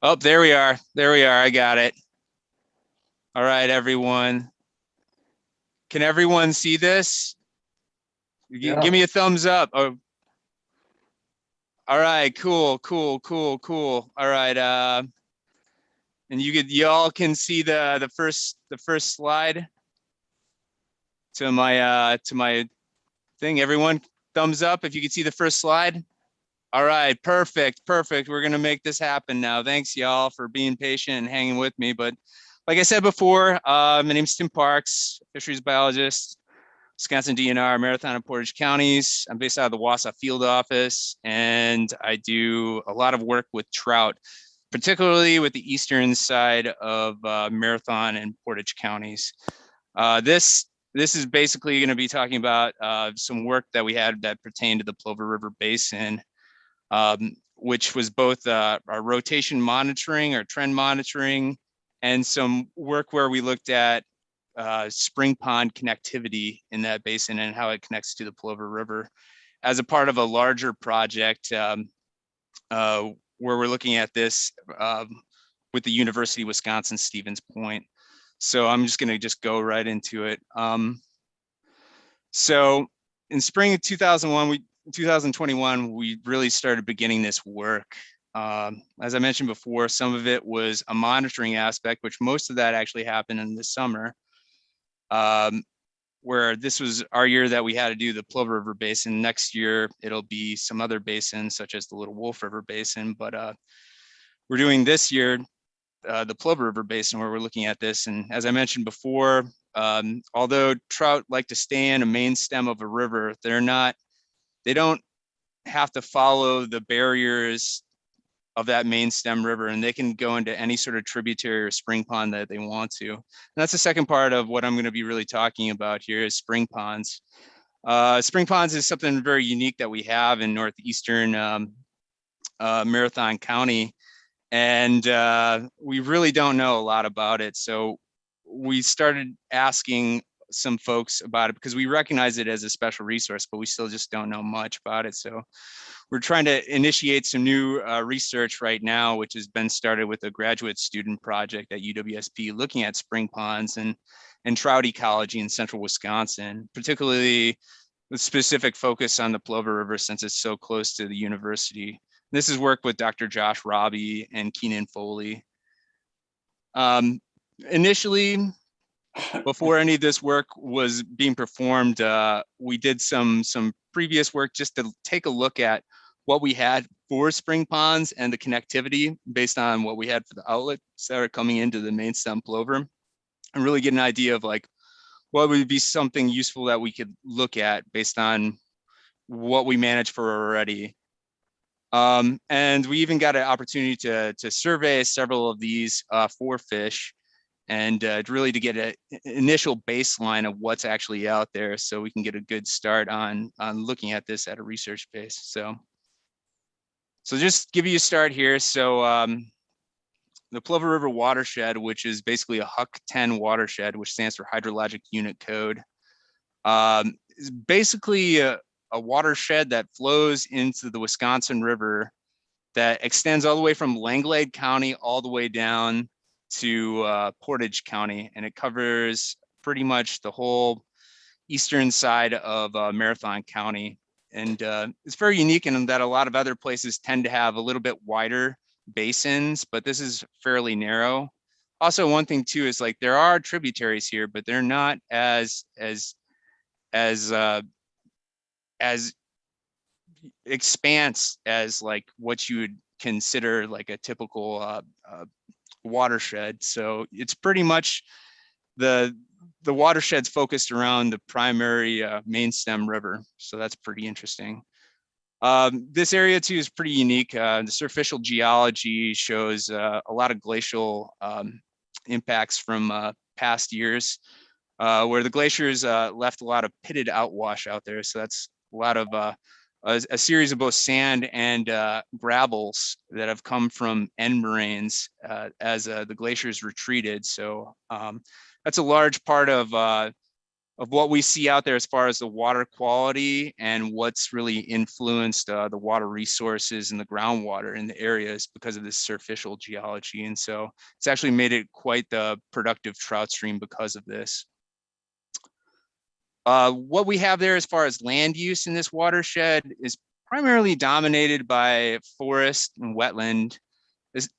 Oh, there we are. There we are. I got it. All right, everyone. Can everyone see this? Give Yeah. me a thumbs up. Oh, all right. Cool, cool, cool, cool. All right. And y'all can see the first slide to my thing. Everyone, thumbs up if you can see the first slide. All right, perfect, perfect. We're gonna make this happen now. Thanks, y'all, for being patient and hanging with me. But like I said before, my name's Tim Parks, fisheries biologist, Wisconsin DNR, Marathon and Portage counties. I'm based out of the Wausau field office, and I do a lot of work with trout, particularly with the eastern side of Marathon and Portage counties. This is basically going to be talking about some work that we had that pertained to the Plover River Basin, which was both our rotation monitoring, our trend monitoring, and some work where we looked at spring pond connectivity in that basin and how it connects to the Plover River as a part of a larger project where we're looking at this with the University of Wisconsin Stevens Point. So I'm just going to go right into it. So in spring of 2021, we really started beginning this work. As I mentioned before, some of it was a monitoring aspect, which most of that actually happened in the summer, where this was our year that we had to do the Plover River Basin. Next year, it'll be some other basins, such as the Little Wolf River Basin. But we're doing this year the Plover River Basin, where we're looking at this. And as I mentioned before, although trout like to stay in a main stem of a river, they don't have to follow the barriers of that main stem river, and they can go into any sort of tributary or spring pond that they want to. And that's the second part of what I'm going to be really talking about here is spring ponds. Spring ponds is something very unique that we have in northeastern Marathon County, and we really don't know a lot about it. So we started asking some folks about it because we recognize it as a special resource, but we still just don't know much about it. So we're trying to initiate some new research right now, which has been started with a graduate student project at UWSP looking at spring ponds and trout ecology in central Wisconsin, particularly with specific focus on the Plover River since it's so close to the university. This is work with Dr. Josh Robbie and Keenan Foley. Initially, before any of this work was being performed, we did some previous work just to take a look at what we had for spring ponds and the connectivity based on what we had for the outlets that are coming into the main stem plover, and really get an idea of like what would be something useful that we could look at based on what we manage for already. And we even got an opportunity to survey several of these for fish, and really to get an initial baseline of what's actually out there, so we can get a good start on looking at this at a research base. So just give you a start here. So the Plover River watershed, which is basically a HUC 10 watershed, which stands for Hydrologic Unit Code, is basically a watershed that flows into the Wisconsin River that extends all the way from Langlade County all the way down to Portage County, and it covers pretty much the whole eastern side of Marathon County. And it's very unique in that a lot of other places tend to have a little bit wider basins, but this is fairly narrow. Also, one thing too is like there are tributaries here, but they're not as expanse as like what you would consider like a typical watershed. So it's pretty much the watershed's focused around the primary main stem river. So that's pretty interesting. This area too is pretty unique. The superficial geology shows a lot of glacial impacts from past years, where the glaciers left a lot of pitted outwash out there. So that's a lot of a series of both sand and gravels that have come from end moraines as the glaciers retreated. So that's a large part of what we see out there as far as the water quality and what's really influenced the water resources and the groundwater in the areas because of this surficial geology. And so it's actually made it quite the productive trout stream because of this. What we have there as far as land use in this watershed is primarily dominated by forest and wetland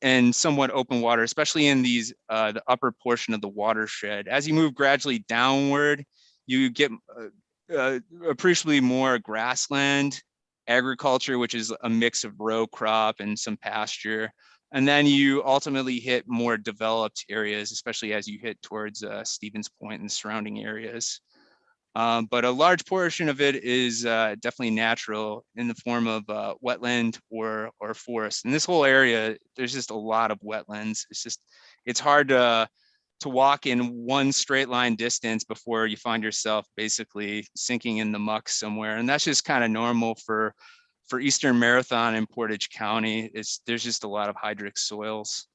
and somewhat open water, especially in these the upper portion of the watershed. As you move gradually downward, you get appreciably more grassland, agriculture, which is a mix of row crop and some pasture. And then you ultimately hit more developed areas, especially as you hit towards Stevens Point and surrounding areas. But a large portion of it is definitely natural in the form of wetland or forest. In this whole area, there's just a lot of wetlands. It's hard to walk in one straight line distance before you find yourself basically sinking in the muck somewhere. And that's just kind of normal for Eastern Marathon and Portage County. There's just a lot of hydric soils.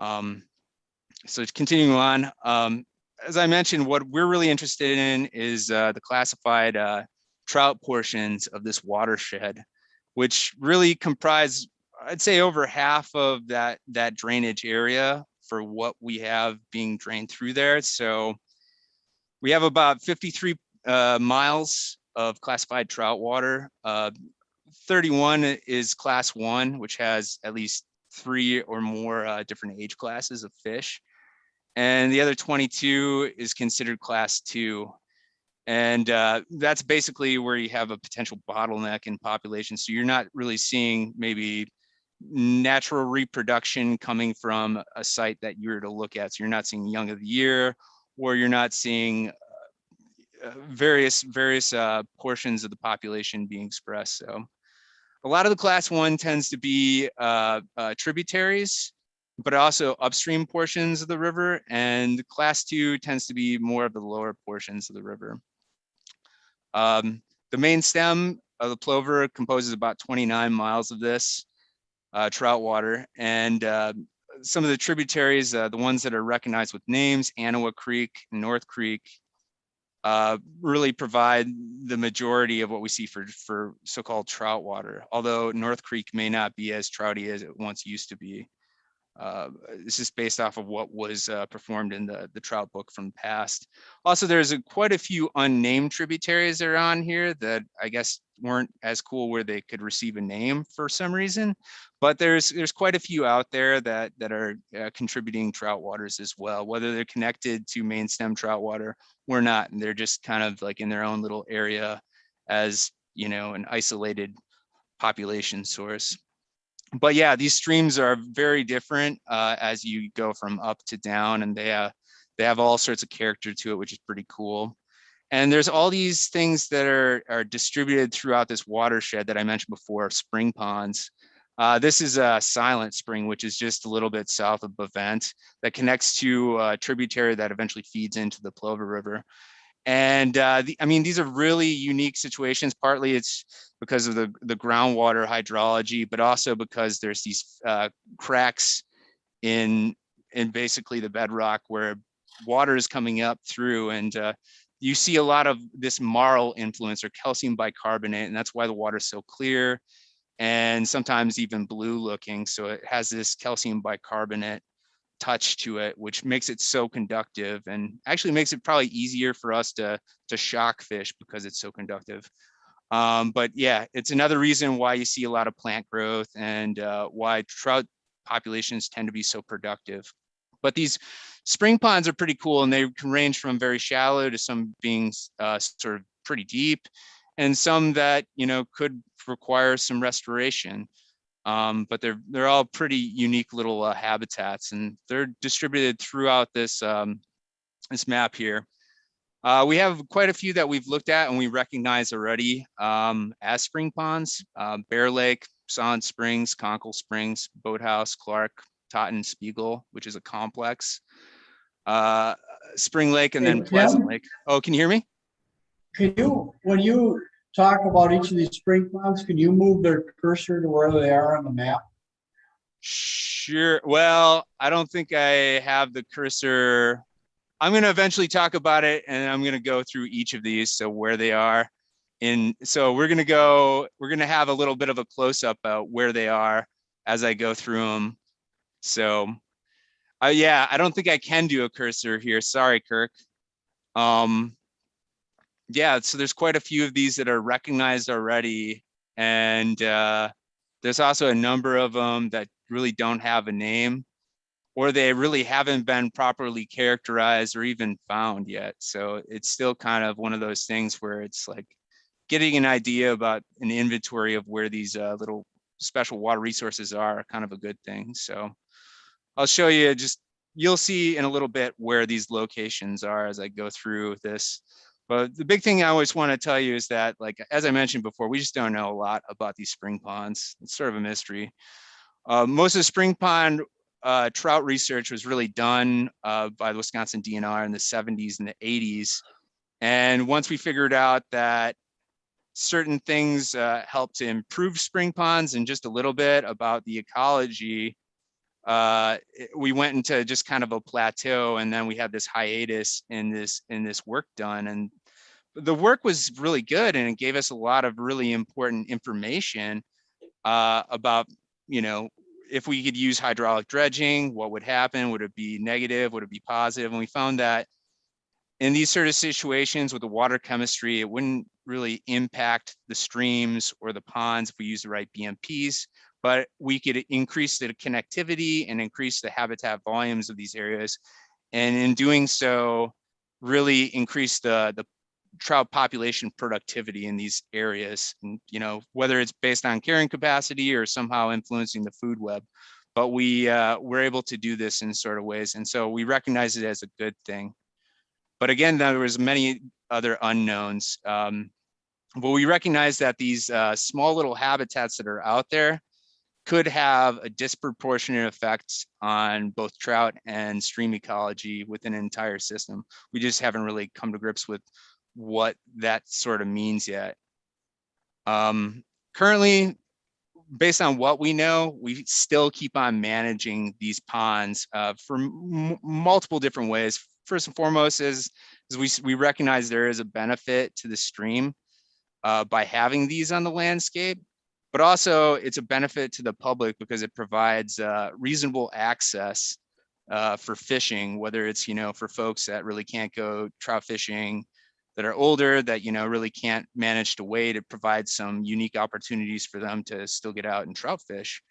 So continuing on, as I mentioned, what we're really interested in is the classified trout portions of this watershed, which really comprise, I'd say, over half of that drainage area for what we have being drained through there. So we have about 53 miles of classified trout water. 31 is class 1, which has at least 3 or more different age classes of fish. And the other 22 is considered class 2. And that's basically where you have a potential bottleneck in population. So you're not really seeing maybe natural reproduction coming from a site that you're to look at. So you're not seeing young of the year, or you're not seeing various portions of the population being expressed. So a lot of the class 1 tends to be tributaries, but also upstream portions of the river, and class 2 tends to be more of the lower portions of the river. The main stem of the Plover composes about 29 miles of this trout water, and some of the tributaries, the ones that are recognized with names, Anawa Creek, North Creek, really provide the majority of what we see for so-called trout water, although North Creek may not be as trouty as it once used to be. This is based off of what was performed in the trout book from the past. Also, there's quite a few unnamed tributaries that are on here that I guess weren't as cool where they could receive a name for some reason, but there's quite a few out there that are contributing trout waters as well, whether they're connected to main stem trout water or not, and they're just kind of like in their own little area as, you know, an isolated population source. But yeah, these streams are very different as you go from up to down, and they have all sorts of character to it, which is pretty cool. And there's all these things that are distributed throughout this watershed that I mentioned before, spring ponds. This is a silent spring, which is just a little bit south of Bavent, that connects to a tributary that eventually feeds into the Plover River. And I mean, these are really unique situations. Partly it's because of the groundwater hydrology, but also because there's these cracks in basically the bedrock where water is coming up through, and you see a lot of this marl influence or calcium bicarbonate, and that's why the water is so clear and sometimes even blue looking. So it has this calcium bicarbonate touch to it, which makes it so conductive, and actually makes it probably easier for us to shock fish because it's so conductive. But yeah, it's another reason why you see a lot of plant growth and why trout populations tend to be so productive. But these spring ponds are pretty cool, and they can range from very shallow to some being sort of pretty deep, and some that, you know, could require some restoration. But they're all pretty unique little habitats, and they're distributed throughout this this map here. We have quite a few that we've looked at and we recognize already as spring ponds: Bear Lake, Solid Springs, Conkle Springs, Boathouse, Clark, Totten, Spiegel, which is a complex, Spring Lake, and then Pleasant Lake. Oh, can you hear me? Can you, when you talk about each of these spring ponds, can you move their cursor to where they are on the map? Sure. Well, I don't think I have the cursor I'm going to eventually talk about it, and I'm going to go through each of these, so where they are. And so we're going to have a little bit of a close up about where they are as I go through them. So yeah, I don't think I can do a cursor here. Sorry, Kirk. Yeah, so there's quite a few of these that are recognized already. And there's also a number of them that really don't have a name, or they really haven't been properly characterized or even found yet. So it's still kind of one of those things where it's like getting an idea about an inventory of where these little special water resources are kind of a good thing. So I'll show you you'll see in a little bit where these locations are as I go through this. But the big thing I always want to tell you is that, like, as I mentioned before, we just don't know a lot about these spring ponds. It's sort of a mystery. Most of the spring pond trout research was really done by the Wisconsin DNR in the 70s and the 80s. And once we figured out that certain things help to improve spring ponds and just a little bit about the ecology, we went into just kind of a plateau, and then we had this hiatus in this work done. And the work was really good, and it gave us a lot of really important information about, if we could use hydraulic dredging, what would happen? Would it be negative? Would it be positive? And we found that in these sort of situations with the water chemistry, it wouldn't really impact the streams or the ponds if we use the right BMPs, but we could increase the connectivity and increase the habitat volumes of these areas. And in doing so, really increase the trout population productivity in these areas, and, whether it's based on carrying capacity or somehow influencing the food web. But we're able to do this in sort of ways. And so we recognize it as a good thing. But again, there was many other unknowns. But we recognize that these small little habitats that are out there could have a disproportionate effect on both trout and stream ecology within an entire system. We just haven't really come to grips with what that sort of means yet. Currently, based on what we know, we still keep on managing these ponds for multiple different ways. First and foremost is we recognize there is a benefit to the stream by having these on the landscape, but also it's a benefit to the public because it provides reasonable access for fishing, whether it's, for folks that really can't go trout fishing, that are older, that, really can't manage to wade. It provides some unique opportunities for them to still get out and trout fish.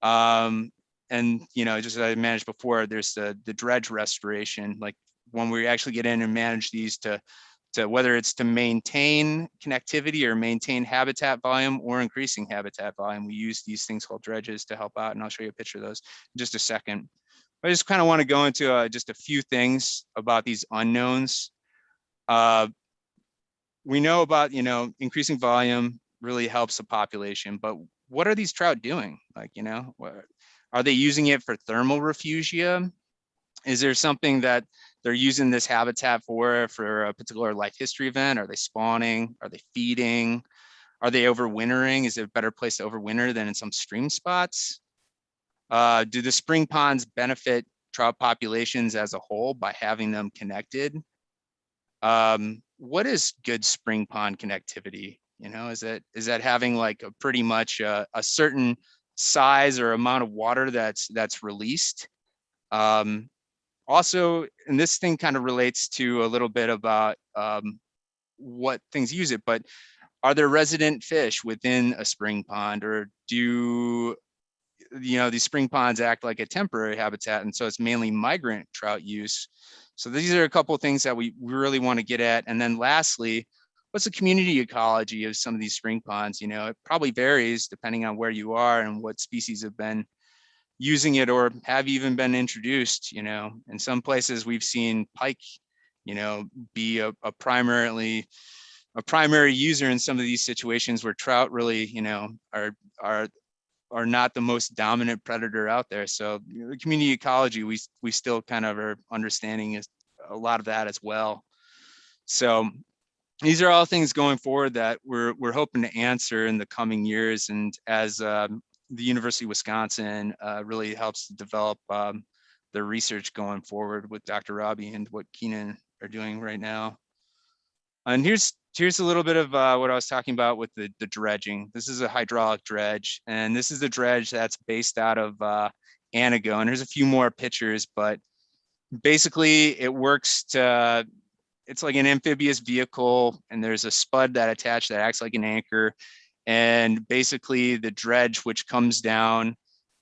And, just as I managed before, there's the dredge restoration, like when we actually get in and manage these to whether it's to maintain connectivity or maintain habitat volume or increasing habitat volume, we use these things called dredges to help out. And I'll show you a picture of those in just a second. I just kind of want to go into just a few things about these unknowns. We know about, increasing volume really helps the population, but what are these trout doing? Like, are they using it for thermal refugia? Is there something that they're using this habitat for a particular life history event? Are they spawning? Are they feeding? Are they overwintering? Is it a better place to overwinter than in some stream spots? Do the spring ponds benefit trout populations as a whole by having them connected? What is good spring pond connectivity? Is that having like a pretty much a certain size or amount of water that's released? Also, and this thing kind of relates to a little bit about what things use it, but are there resident fish within a spring pond, or do these spring ponds act like a temporary habitat, and so it's mainly migrant trout use? So these are a couple of things that we really want to get at. And then lastly, what's the community ecology of some of these spring ponds? It probably varies depending on where you are and what species have been using it or have even been introduced. In some places we've seen pike, be a primary user in some of these situations where trout really, are not the most dominant predator out there. So the community ecology, we still kind of are understanding is a lot of that as well. So these are all things going forward that we're hoping to answer in the coming years. And as the University of Wisconsin really helps to develop the research going forward with Dr. Robbie and what Keenan are doing right now. And here's a little bit of what I was talking about with the dredging. This is a hydraulic dredge, and this is the dredge that's based out of Anago. And there's a few more pictures, but basically it works to, it's like an amphibious vehicle, and there's a spud that attached that acts like an anchor. And basically the dredge, which comes down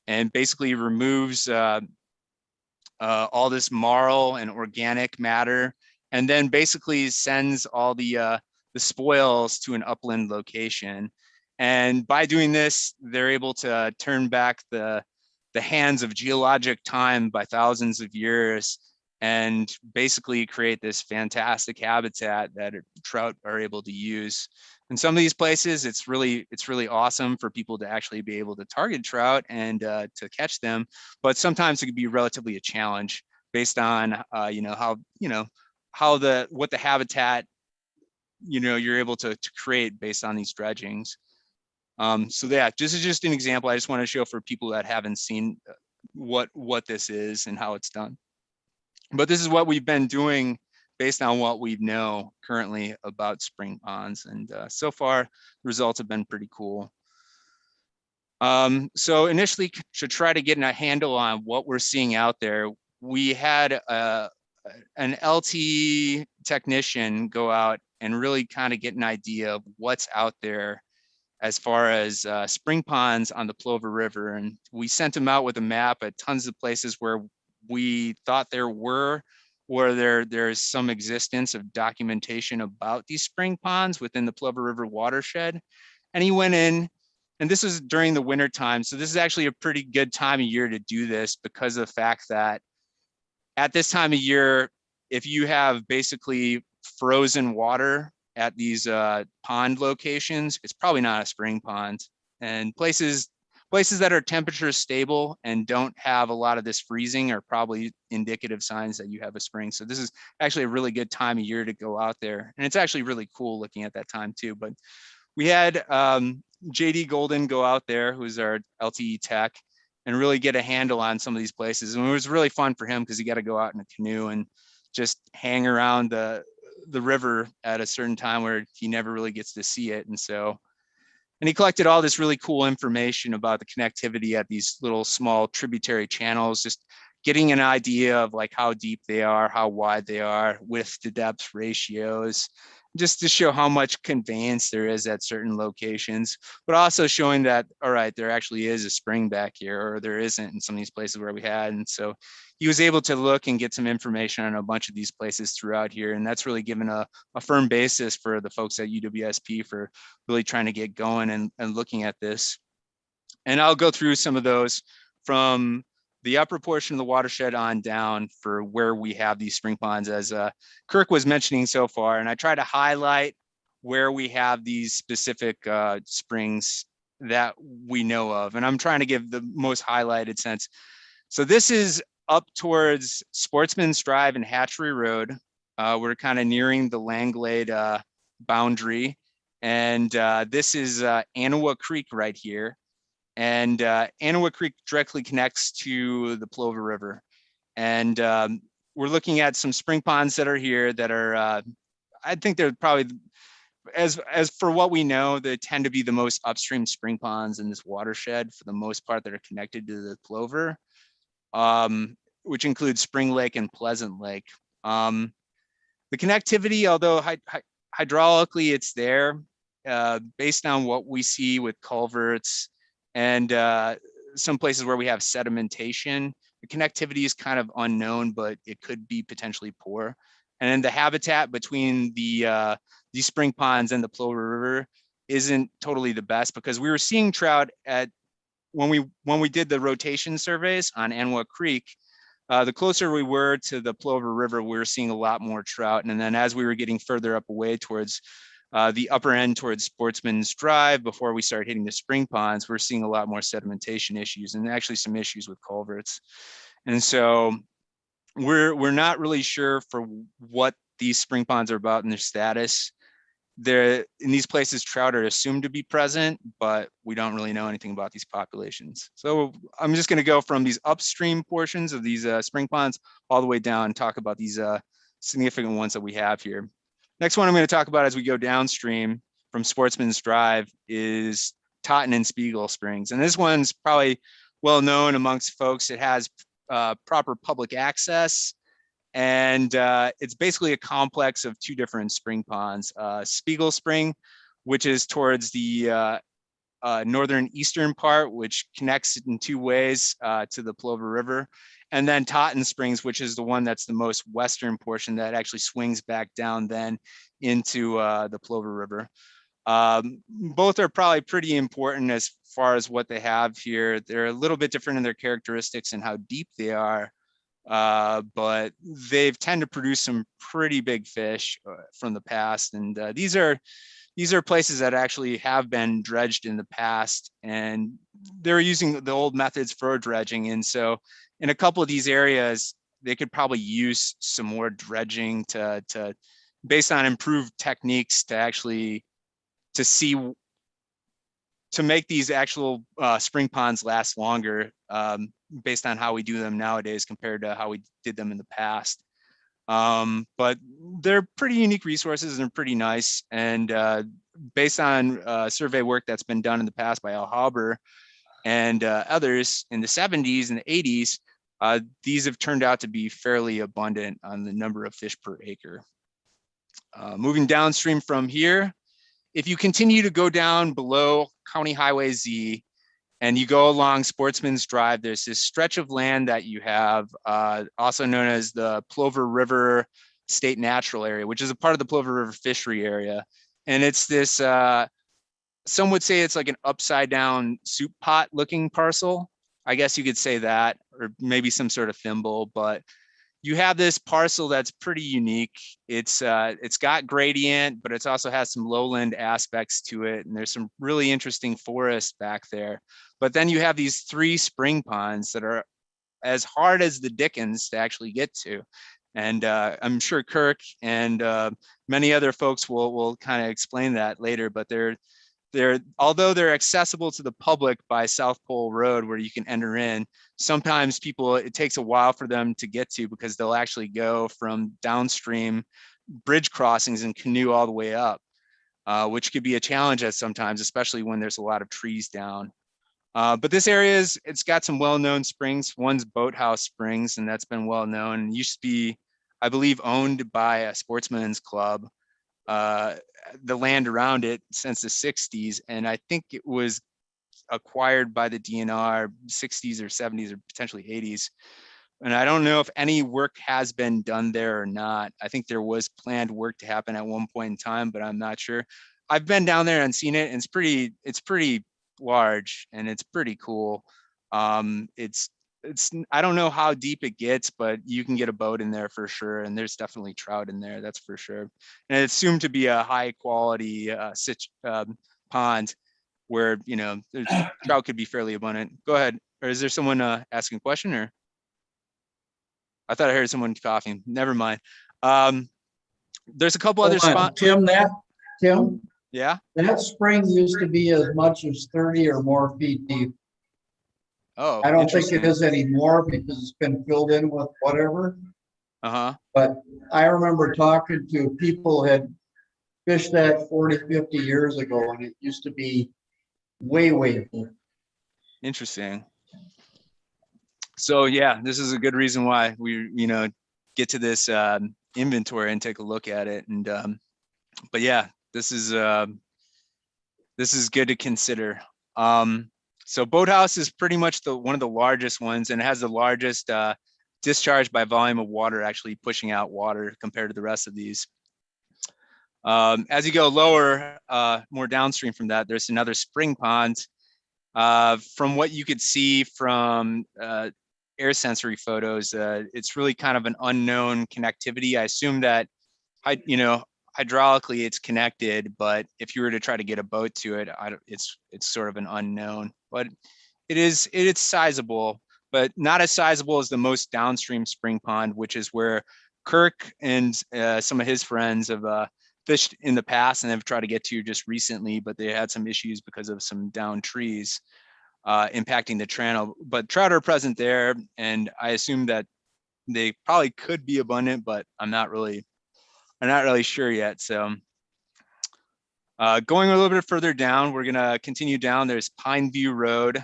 and basically removes all this marl and organic matter, and then basically sends all the spoils to an upland location. And by doing this, they're able to turn back the hands of geologic time by thousands of years and basically create this fantastic habitat that trout are able to use. In some of these places, it's really awesome for people to actually be able to target trout and to catch them. But sometimes it can be relatively a challenge based on what the habitat you're able to create based on these dredgings. So yeah, this is just an example. I just want to show for people that haven't seen what this is and how it's done. But this is what we've been doing based on what we know currently about spring ponds. And so far, the results have been pretty cool. So initially, to try to get a handle on what we're seeing out there, we had an LT technician go out and really kind of get an idea of what's out there as far as spring ponds on the Plover River. And we sent him out with a map at tons of places where we thought there were, or there's some existence of documentation about these spring ponds within the Plover River watershed. And he went in, and this was during the winter time. So this is actually a pretty good time of year to do this because of the fact that at this time of year, if you have basically frozen water at these pond locations, it's probably not a spring pond. And places that are temperature stable and don't have a lot of this freezing are probably indicative signs that you have a spring. So this is actually a really good time of year to go out there. And it's actually really cool looking at that time too. But we had JD Golden go out there, who's our LTE tech, and really get a handle on some of these places. And it was really fun for him because he got to go out in a canoe and just hang around the river at a certain time where he never really gets to see it. And he collected all this really cool information about the connectivity at these little small tributary channels, just getting an idea of like how deep they are, how wide they are, width to depth ratios, just to show how much conveyance there is at certain locations, but also showing that, all right, there actually is a spring back here, or there isn't in some of these places where we had. And so he was able to look and get some information on a bunch of these places throughout here. And that's really given a firm basis for the folks at UWSP for really trying to get going and looking at this. And I'll go through some of those from the upper portion of the watershed on down for where we have these spring ponds, as Kirk was mentioning so far. And I try to highlight where we have these specific springs that we know of. And I'm trying to give the most highlighted sense. So this is up towards Sportsmans Drive and Hatchery Road. We're kind of nearing the Langlade boundary. And this is Anawa Creek right here. And Anawa Creek directly connects to the Plover River. And we're looking at some spring ponds that are here that are, I think they're probably, as for what we know, they tend to be the most upstream spring ponds in this watershed for the most part that are connected to the Plover, which includes Spring Lake and Pleasant Lake. The connectivity, although hydraulically it's there, based on what we see with culverts and some places where we have sedimentation, the connectivity is kind of unknown, but it could be potentially poor. And then the habitat between these spring ponds and the Plover River isn't totally the best, because we were seeing trout at when we did the rotation surveys on Anawa Creek. The closer we were to the Plover River, we were seeing a lot more trout. And then as we were getting further up away towards the upper end towards Sportsman's Drive, before we started hitting the spring ponds, we're seeing a lot more sedimentation issues and actually some issues with culverts. And so we're not really sure for what these spring ponds are about and their status. there in these places, trout are assumed to be present, but we don't really know anything about these populations. So I'm just going to go from these upstream portions of these spring ponds all the way down and talk about these significant ones that we have here. Next one I'm going to talk about as we go downstream from Sportsman's Drive is Totten and Spiegel Springs. And this one's probably well known amongst folks. It has proper public access. And it's basically a complex of two different spring ponds. Spiegel Spring, which is towards the northern eastern part, which connects in two ways to the Plover River. And then Totten Springs, which is the one that's the most western portion that actually swings back down then into the Plover River. Both are probably pretty important as far as what they have here. They're a little bit different in their characteristics and how deep they are. But they've tend to produce some pretty big fish from the past. And these are places that actually have been dredged in the past, and they're using the old methods for dredging. And so in a couple of these areas, they could probably use some more dredging to based on improved techniques to make these actual spring ponds last longer, based on how we do them nowadays compared to how we did them in the past. But they're pretty unique resources and they're pretty nice. And based on survey work that's been done in the past by Al Haber and others in the 70s and the 80s, these have turned out to be fairly abundant on the number of fish per acre. Moving downstream from here, if you continue to go down below County Highway Z and you go along Sportsman's Drive, there's this stretch of land that you have, also known as the Plover River State Natural Area, which is a part of the Plover River Fishery Area. And it's this, some would say it's like an upside down soup pot looking parcel. I guess you could say that, or maybe some sort of thimble, but you have this parcel that's pretty unique. It's got gradient, but it also has some lowland aspects to it. And there's some really interesting forests back there. But then you have these three spring ponds that are as hard as the dickens to actually get to. And I'm sure Kirk and many other folks will kind of explain that later, but although they're accessible to the public by South Pole Road where you can enter in, sometimes it takes a while for them to get to because they'll actually go from downstream bridge crossings and canoe all the way up, which could be a challenge at sometimes, especially when there's a lot of trees down. But this area it's got some well-known springs. One's Boathouse Springs, and that's been well-known. And used to be, I believe, owned by a sportsman's club. The land around it since the 60s, and I think it was acquired by the DNR 60s or 70s or potentially 80s. And I don't know if any work has been done there or not. I think there was planned work to happen at one point in time, but I'm not sure. I've been down there and seen it, and it's pretty large and it's pretty cool. I don't know how deep it gets, but you can get a boat in there for sure. And there's definitely trout in there, that's for sure. And it's assumed to be a high quality pond where, trout could be fairly abundant. Go ahead. Or is there someone asking a question, or? I thought I heard someone coughing. Never mind. There's a couple other spots. Tim, Yeah. That spring used to be as much as 30 or more feet deep. Oh, I don't think it is anymore because it's been filled in with whatever. But I remember talking to people who had fished that 40, 50 years ago, and it used to be way, way deep. Interesting. So yeah, this is a good reason why we, get to this inventory and take a look at it. And but yeah, this is good to consider. So Boathouse is pretty much one of the largest ones, and it has the largest discharge by volume of water, actually pushing out water compared to the rest of these. As you go lower, more downstream from that, there's another spring pond. From what you could see from air sensory photos, it's really kind of an unknown connectivity. I assume that, hydraulically it's connected, but if you were to try to get a boat to it, it's sort of an unknown. But it's sizable, but not as sizable as the most downstream spring pond, which is where Kirk and some of his friends have fished in the past and have tried to get to just recently, but they had some issues because of some downed trees impacting the channel. But trout are present there, and I assume that they probably could be abundant, but I'm not really sure yet. So going a little bit further down, we're gonna continue down. There's Pine View Road,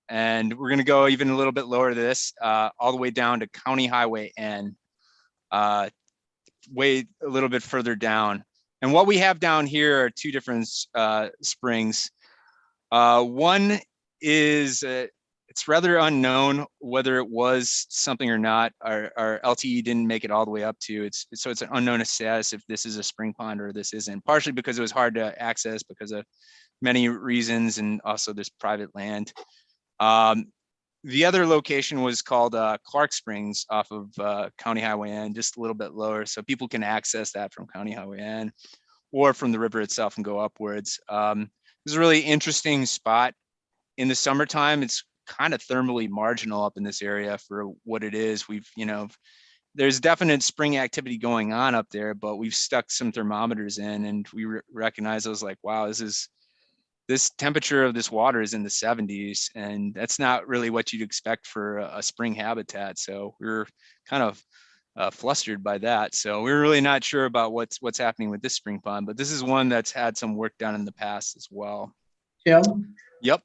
and we're gonna go even a little bit lower this, all the way down to County Highway N, way a little bit further down. And what we have down here are two different springs. One is it's rather unknown whether it was something or not. Our LTE didn't make it all the way up to so it's an unknown status if this is a spring pond or this isn't, partially because it was hard to access because of many reasons, and also this private land. The other location was called Clark Springs off of County Highway N, just a little bit lower, so people can access that from County Highway N or from the river itself and go upwards. It's a really interesting spot. In the summertime, it's kind of thermally marginal up in this area for what it is. There's definite spring activity going on up there, but we've stuck some thermometers in, and we recognize, I was like, wow, this temperature of this water is in the 70s, and that's not really what you'd expect for a spring habitat. So we were kind of flustered by that. So we're really not sure about what's happening with this spring pond, but this is one that's had some work done in the past as well. Tim? Yep.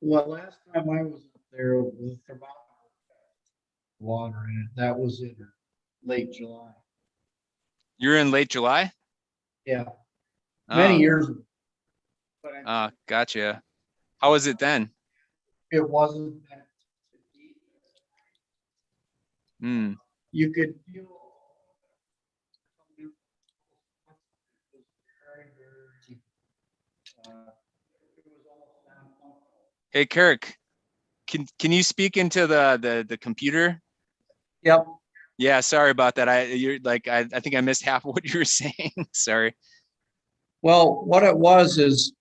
Well, last time I was up there, the thermometer water in it. That was in late July. You're in late July? Yeah. Many years ago. But Gotcha. How was it then? It wasn't that deep. You could feel Hey, Kirk, can you speak into the computer? Yep. Yeah, sorry about that. I think I missed half of what you were saying. Sorry. Well, what it was is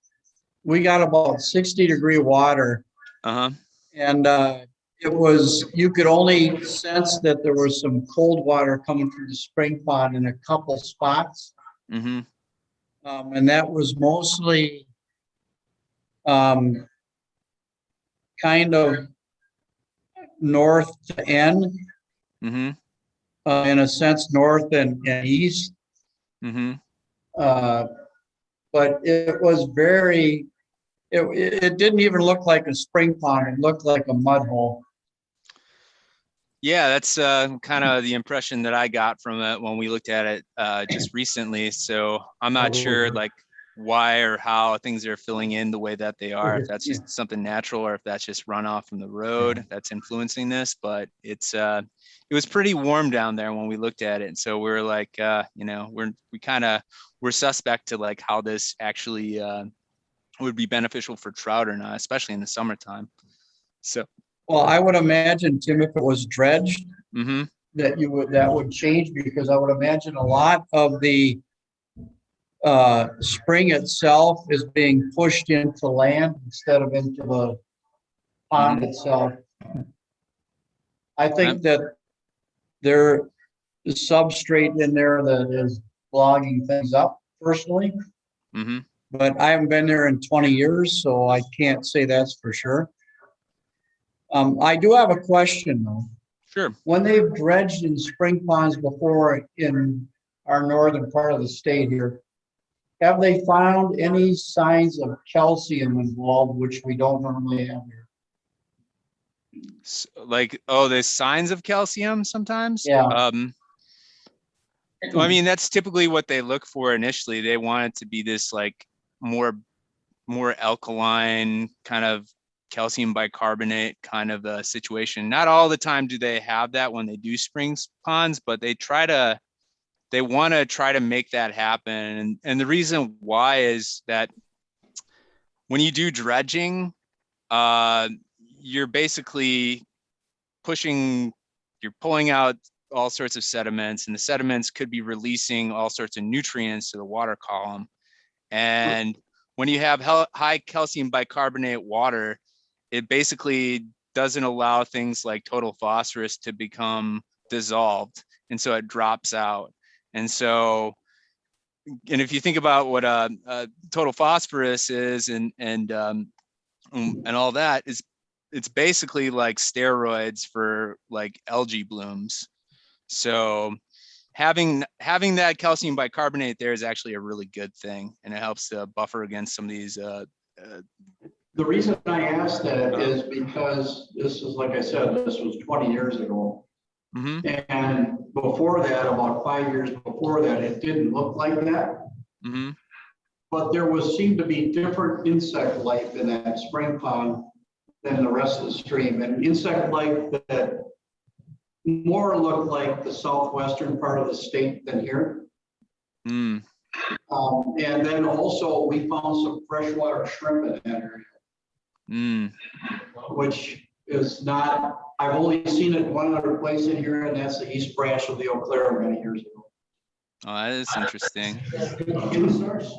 we got about 60-degree water. Uh-huh. And it was, you could only sense that there was some cold water coming from the spring pond in a couple spots. Mm-hmm. And that was mostly kind of north to N, Mm-hmm. In a sense, north and east. Mm-hmm. But it was very, it didn't even look like a spring pond. It looked like a mud hole. Yeah, that's kind of the impression that I got from it when we looked at it just recently. So I'm not sure like why or how things are filling in the way that they are, if that's just something natural or if that's just runoff from the road that's influencing this. But it was pretty warm down there when we looked at it. And so we're like, we're suspect to like how this actually would be beneficial for trout or not, especially in the summertime. So. Well, I would imagine, Tim, if it was dredged, Mm-hmm. that would change, because I would imagine a lot of the spring itself is being pushed into land instead of into the pond itself. I think that there is substrate in there that is clogging things up personally. Mm-hmm. But I haven't been there in 20 years, so I can't say that's for sure. I do have a question though. Sure. When they've dredged in spring ponds before in our northern part of the state here, have they found any signs of calcium involved, which we don't normally have here? Like, there's signs of calcium sometimes? Yeah. I mean, that's typically what they look for initially. They want it to be this like more alkaline kind of calcium bicarbonate kind of a situation. Not all the time do they have that when they do spring ponds, but they want to try to make that happen. And the reason why is that when you do dredging, you're basically you're pulling out all sorts of sediments, and the sediments could be releasing all sorts of nutrients to the water column. And when you have high calcium bicarbonate water, it basically doesn't allow things like total phosphorus to become dissolved. And so it drops out. And so if you think about what total phosphorus is and all that, it's basically like steroids for like algae blooms. So having that calcium bicarbonate there is actually a really good thing, and it helps to buffer against some of these. The reason I asked that is because this is, like I said, this was 20 years ago. Mm-hmm. And before that, about 5 years before that, it didn't look like that. Mm-hmm. But there seemed to be different insect life in that spring pond than the rest of the stream. And insect life that more looked like the southwestern part of the state than here. Mm. And then also we found some freshwater shrimp in that area. Mm. Which is not, I've only seen it one other place in here, and that's the east branch of the Eau Claire many years ago. Oh, that is interesting. Is that a good food source?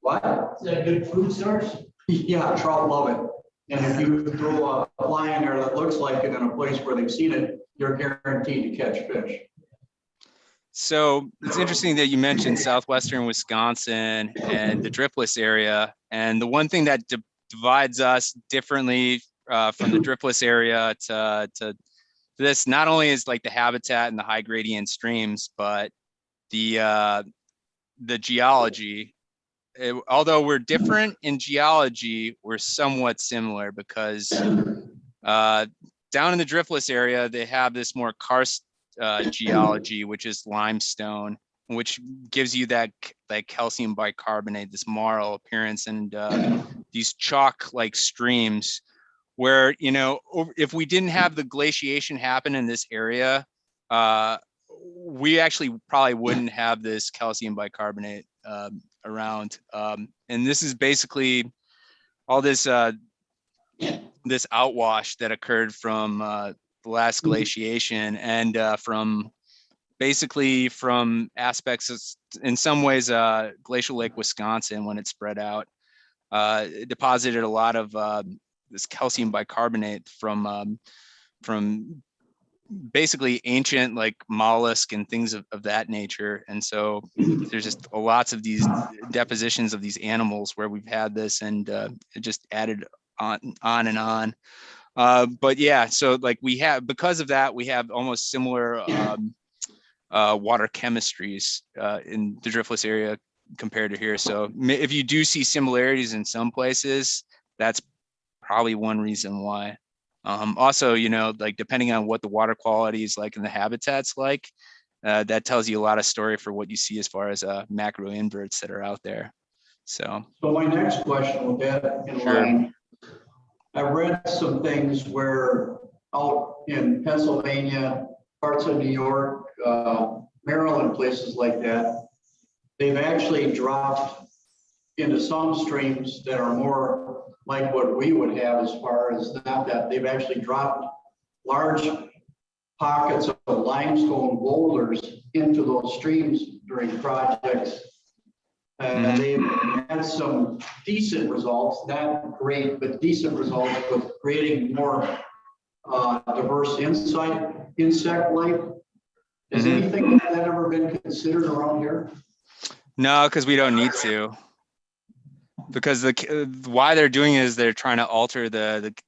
What? Is that a good food source? Yeah, trout love it. And if you throw a fly in there that looks like it in a place where they've seen it, you're guaranteed to catch fish. So it's interesting that you mentioned southwestern Wisconsin and the driftless area. And the one thing that divides us differently from the driftless area to this, not only is like the habitat and the high gradient streams, but the geology. Although we're different in geology, we're somewhat similar because down in the driftless area, they have this more karst geology, which is limestone, which gives you that calcium bicarbonate, this marl appearance, and these chalk-like streams where, you know, if we didn't have the glaciation happen in this area, we actually probably wouldn't have this calcium bicarbonate around. And this is basically all this this outwash that occurred from the last glaciation and from aspects of, in some ways, Glacial Lake, Wisconsin, when it spread out, it deposited a lot of this calcium bicarbonate from basically ancient like mollusk and things of that nature. And so there's just lots of these depositions of these animals where we've had this, and it just added on and on. But yeah, so like we have, because of that, we have almost similar water chemistries in the driftless area compared to here. So if you do see similarities in some places, that's probably one reason why. Also, you know, like depending on what the water quality is like and the habitat's like, that tells you a lot of story for what you see as far as macro inverts that are out there. So my next question with that in line, I read some things where out in Pennsylvania, parts of New York, Maryland, places like that, they've actually dropped into some streams that are more like what we would have, as far as not that they've actually dropped large pockets of limestone boulders into those streams during projects. And they've had some decent results, not great, but decent results with creating more diverse insect life. Has anything like that ever been considered around here? No, because we don't need to. Because why they're doing it is they're trying to alter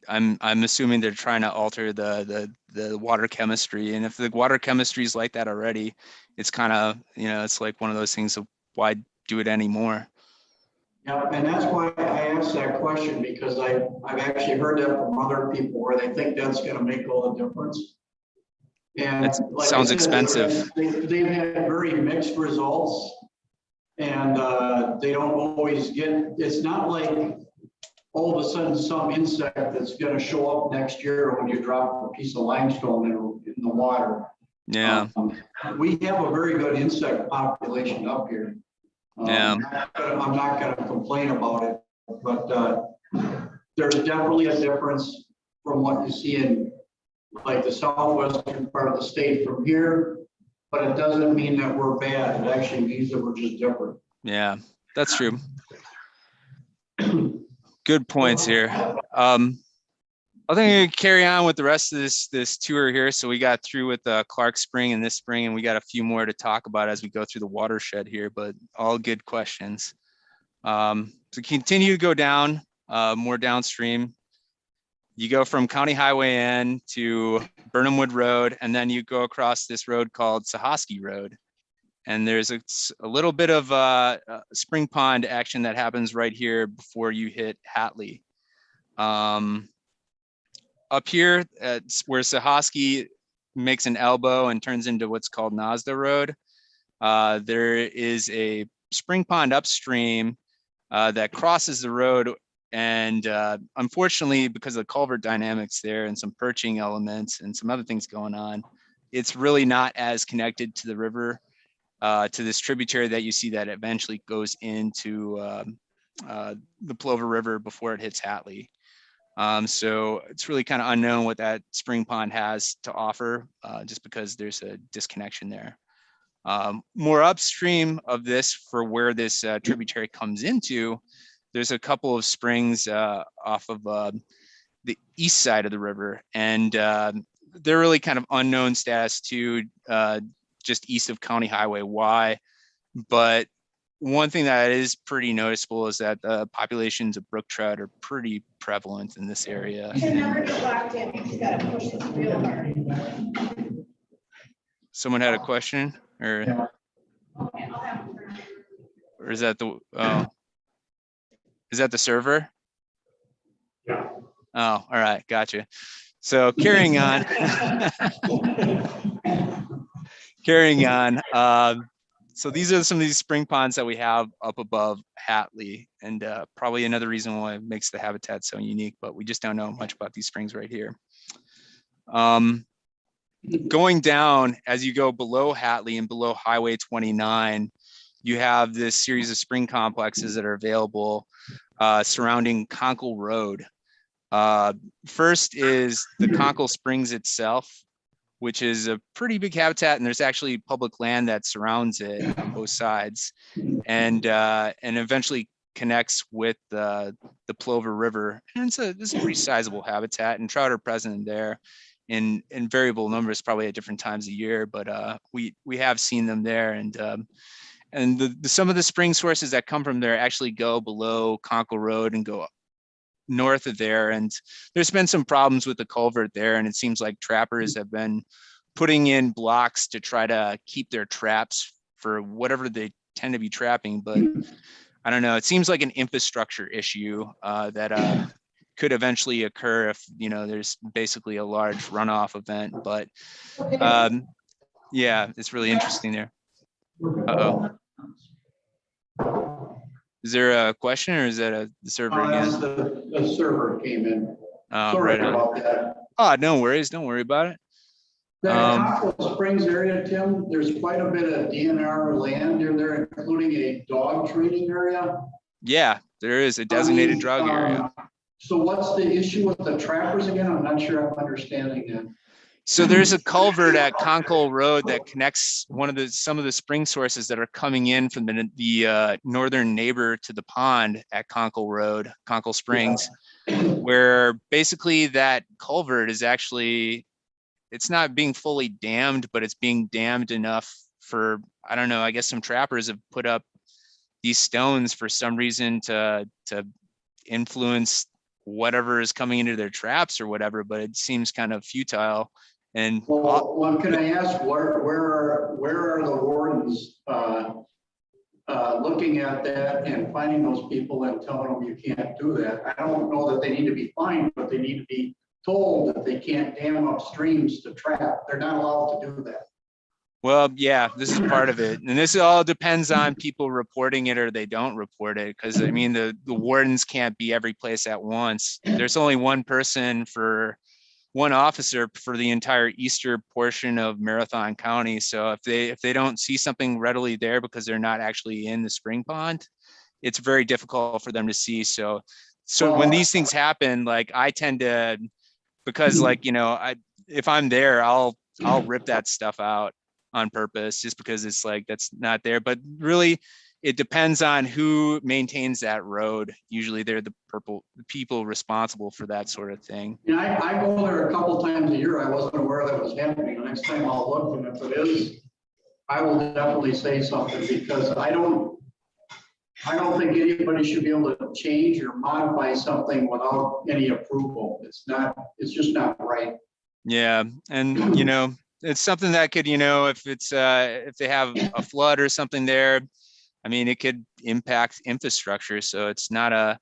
I'm assuming they're trying to alter the water chemistry. And if the water chemistry is like that already, it's kind of, you know, it's like one of those things of why do it anymore. Yeah, and that's why I asked that question, because I've actually heard that from other people where they think that's going to make all the difference. And that like sounds said, expensive. They've had very mixed results, and they don't always get. It's not like all of a sudden some insect that's going to show up next year when you drop a piece of limestone in the water. Yeah. We have a very good insect population up here. Yeah. I'm not going to complain about it, but there's definitely a difference from what you see in like the southwestern part of the state from here, but it doesn't mean that we're bad. It actually means that we're just different. Yeah, that's true. Good points here. I think we carry on with the rest of this tour here. So we got through with Clark Spring and this spring, and we got a few more to talk about as we go through the watershed here, but all good questions. To continue to go down, more downstream, you go from County Highway N to Burnhamwood Road, and then you go across this road called Sahosky Road. And there's a little bit of spring pond action that happens right here before you hit Hatley. Up here, where Sahosky makes an elbow and turns into what's called Nazda Road, there is a spring pond upstream that crosses the road. And unfortunately, because of the culvert dynamics there and some perching elements and some other things going on, it's really not as connected to the river, to this tributary that you see that eventually goes into the Plover River before it hits Hatley. So it's really kind of unknown what that spring pond has to offer, just because there's a disconnection there. More upstream of this, for where this tributary comes into, there's a couple of springs off of the east side of the river, and they're really kind of unknown status too, just east of County Highway Y. But one thing that is pretty noticeable is that the populations of brook trout are pretty prevalent in this area. You can never get locked in. You just gotta push this real hard. Someone had a question, or Okay, I'll have them. or is that the is that the server? Yeah. Oh, all right, gotcha. So carrying on. Carrying on. So these are some of these spring ponds that we have up above Hatley, and probably another reason why it makes the habitat so unique, but we just don't know much about these springs right here. Going down, as you go below Hatley and below Highway 29, you have this series of spring complexes that are available surrounding Conkle Road. First is the Conkle Springs itself, which is a pretty big habitat, and there's actually public land that surrounds it on both sides, and eventually connects with the Plover River. And it's a pretty sizable habitat, and trout are present there in variable numbers, probably at different times of year, but we have seen them there. And some of the spring sources that come from there actually go below Conkle Road and go north of there, and there's been some problems with the culvert there, and it seems like trappers have been putting in blocks to try to keep their traps for whatever they tend to be trapping. But I don't know, it seems like an infrastructure issue that could eventually occur if, you know, there's basically a large runoff event. But yeah, it's really interesting there. Uh-oh. Is there a question, or is that the server again? The server came in. Oh, Sorry right on. about that. Oh, no worries. Don't worry about it. That Conkle Springs area, Tim, there's quite a bit of DNR land in there, including a dog training area. Yeah, there is a designated drug area. So what's the issue with the trappers again? I'm not sure I'm understanding that. So there's a culvert at Conkle Road that connects some of the spring sources that are coming in from the northern neighbor to the pond at Conkle Road, Conkle Springs, where basically that culvert is actually, it's not being fully dammed, but it's being dammed enough for, I don't know, I guess some trappers have put up these stones for some reason to influence whatever is coming into their traps or whatever, but it seems kind of futile. And well, can I ask where are the wardens looking at that and finding those people and telling them you can't do that? I don't know that they need to be fined, but they need to be told that they can't dam up streams to trap. They're not allowed to do that. Well, yeah, this is part of it. And this all depends on people reporting it or they don't report it. Because I mean, the wardens can't be every place at once. There's only one officer for the entire eastern portion of Marathon County. So if they don't see something readily there because they're not actually in the spring pond, it's very difficult for them to see. So when these things happen, like I tend to, because like, you know, if I'm there, I'll rip that stuff out on purpose, just because it's like, that's not there. But really, it depends on who maintains that road. Usually they're the people responsible for that sort of thing. Yeah, I go there a couple times a year. I wasn't aware that was happening. The next time I'll look, and if it is, I will definitely say something, because I don't think anybody should be able to change or modify something without any approval. It's just not right. Yeah, and it's something that could, if if they have a flood or something there, I mean, it could impact infrastructure. So it's not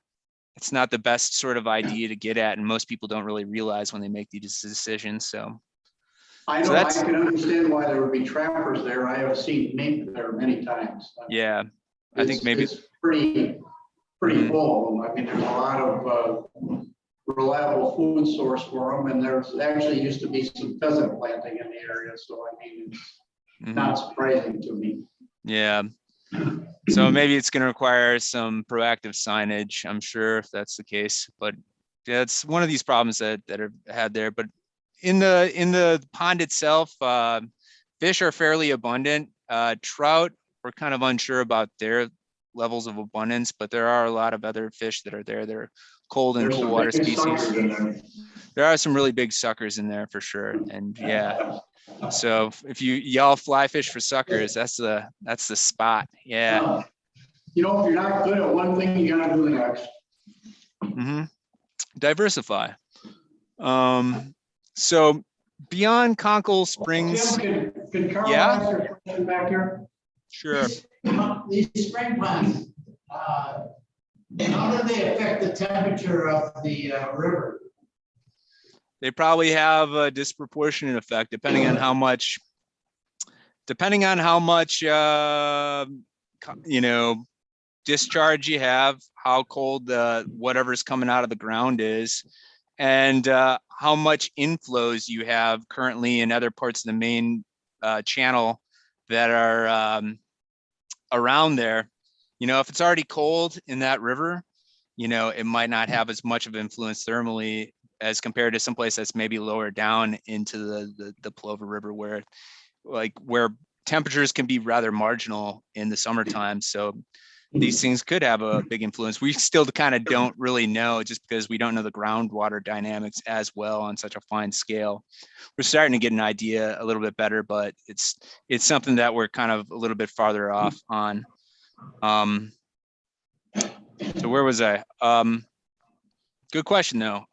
the best sort of idea to get at, and most people don't really realize when they make these decisions. So I know, I can understand why there would be trappers there. I have seen mink there many times. Yeah, I think maybe it's pretty full. I mean, there's a lot of reliable food source for them, and there's actually used to be some pheasant planting in the area. So I mean, it's not surprising to me. Yeah. So maybe it's going to require some proactive signage, I'm sure, if that's the case. But yeah, it's one of these problems that are had there. But in the pond itself, fish are fairly abundant. Trout, we're kind of unsure about their levels of abundance, but there are a lot of other fish that are there. They're cold and cool water species. There are some really big suckers in there for sure. And yeah, so if y'all fly fish for suckers, that's the spot. Yeah. If you're not good at one thing, you gotta do the next. Diversify. So beyond Conway Springs, Tim, can Carl yeah, ask your question back here? Sure. These spring ponds, how do they affect the temperature of the river? They probably have a disproportionate effect depending on how much discharge you have, how cold whatever's coming out of the ground is, and how much inflows you have currently in other parts of the main channel that are around there. If it's already cold in that river, it might not have as much of influence thermally as compared to someplace that's maybe lower down into the Plover River, where temperatures can be rather marginal in the summertime. So these things could have a big influence. We still kind of don't really know, just because we don't know the groundwater dynamics as well on such a fine scale. We're starting to get an idea a little bit better, but it's something that we're kind of a little bit farther off on. So where was I? Good question though.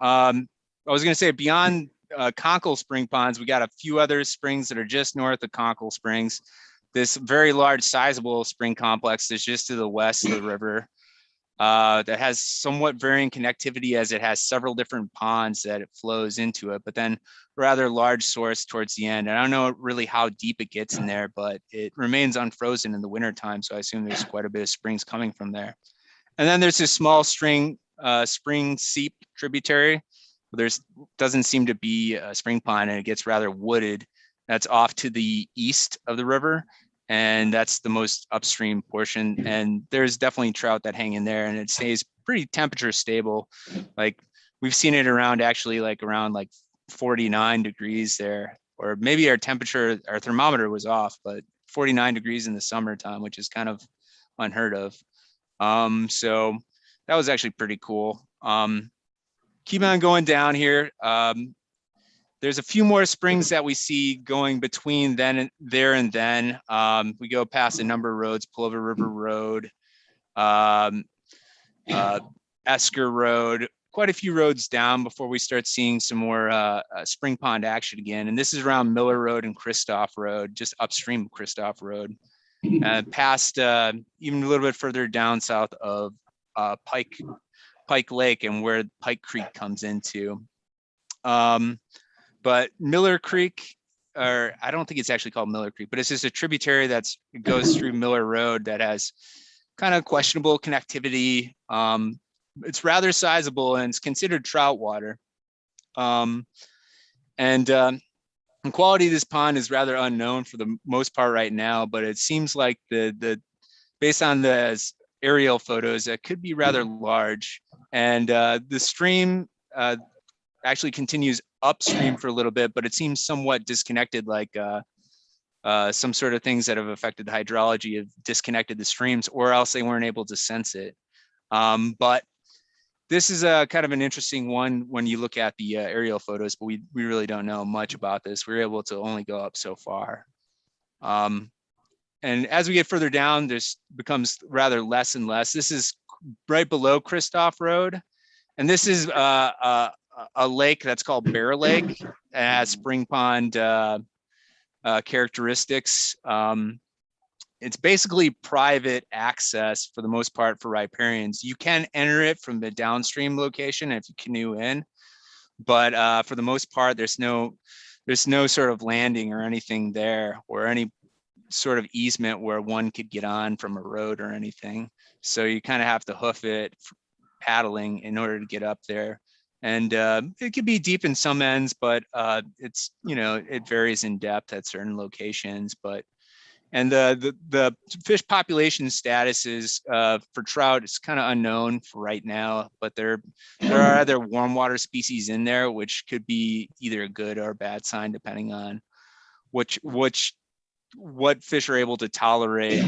I was going to say, beyond Conway Spring ponds, we got a few other springs that are just north of Conway Springs. This very large, sizable spring complex is just to the west of the river that has somewhat varying connectivity, as it has several different ponds that it flows into it, but then rather large source towards the end. And I don't know really how deep it gets in there, but it remains unfrozen in the wintertime. So I assume there's quite a bit of springs coming from there. And then there's this small spring seep tributary. Doesn't seem to be a spring pond, and it gets rather wooded. That's off to the east of the river, and that's the most upstream portion. And there's definitely trout that hang in there, and it stays pretty temperature stable. Like we've seen it around 49 degrees there, or maybe our thermometer was off, but 49 degrees in the summertime, which is kind of unheard of. So that was actually pretty cool. Keep on going down here. There's a few more springs that we see going between there and then. We go past a number of roads: Plover River Road, Esker Road, quite a few roads down before we start seeing some more spring pond action again. And this is around Miller Road and Christoph Road, just upstream of Christoph Road, past even a little bit further down south of Pike Lake, and where Pike Creek comes into. But Miller Creek, or I don't think it's actually called Miller Creek, but it's just a tributary it goes through Miller Road that has kind of questionable connectivity. It's rather sizable, and it's considered trout water. The quality of this pond is rather unknown for the most part right now, but it seems like based on the aerial photos, it could be rather large. And the stream actually continues upstream for a little bit, but it seems somewhat disconnected, like some sort of things that have affected the hydrology have disconnected the streams, or else they weren't able to sense it. But this is a kind of an interesting one when you look at the aerial photos, but we really don't know much about this. We were able to only go up so far. And as we get further down, this becomes rather less and less. This is right below Christoph Road. And this is a lake that's called Bear Lake. It has spring pond characteristics. It's basically private access for the most part for riparians. You can enter it from the downstream location if you canoe in, but for the most part, there's no sort of landing or anything there, or any sort of easement where one could get on from a road or anything. So you kind of have to hoof it paddling in order to get up there. And it could be deep in some ends, but it's, it varies in depth at certain locations. And the fish population status is for trout, it's kind of unknown for right now, but there are other warm water species in there, which could be either a good or a bad sign, depending on what fish are able to tolerate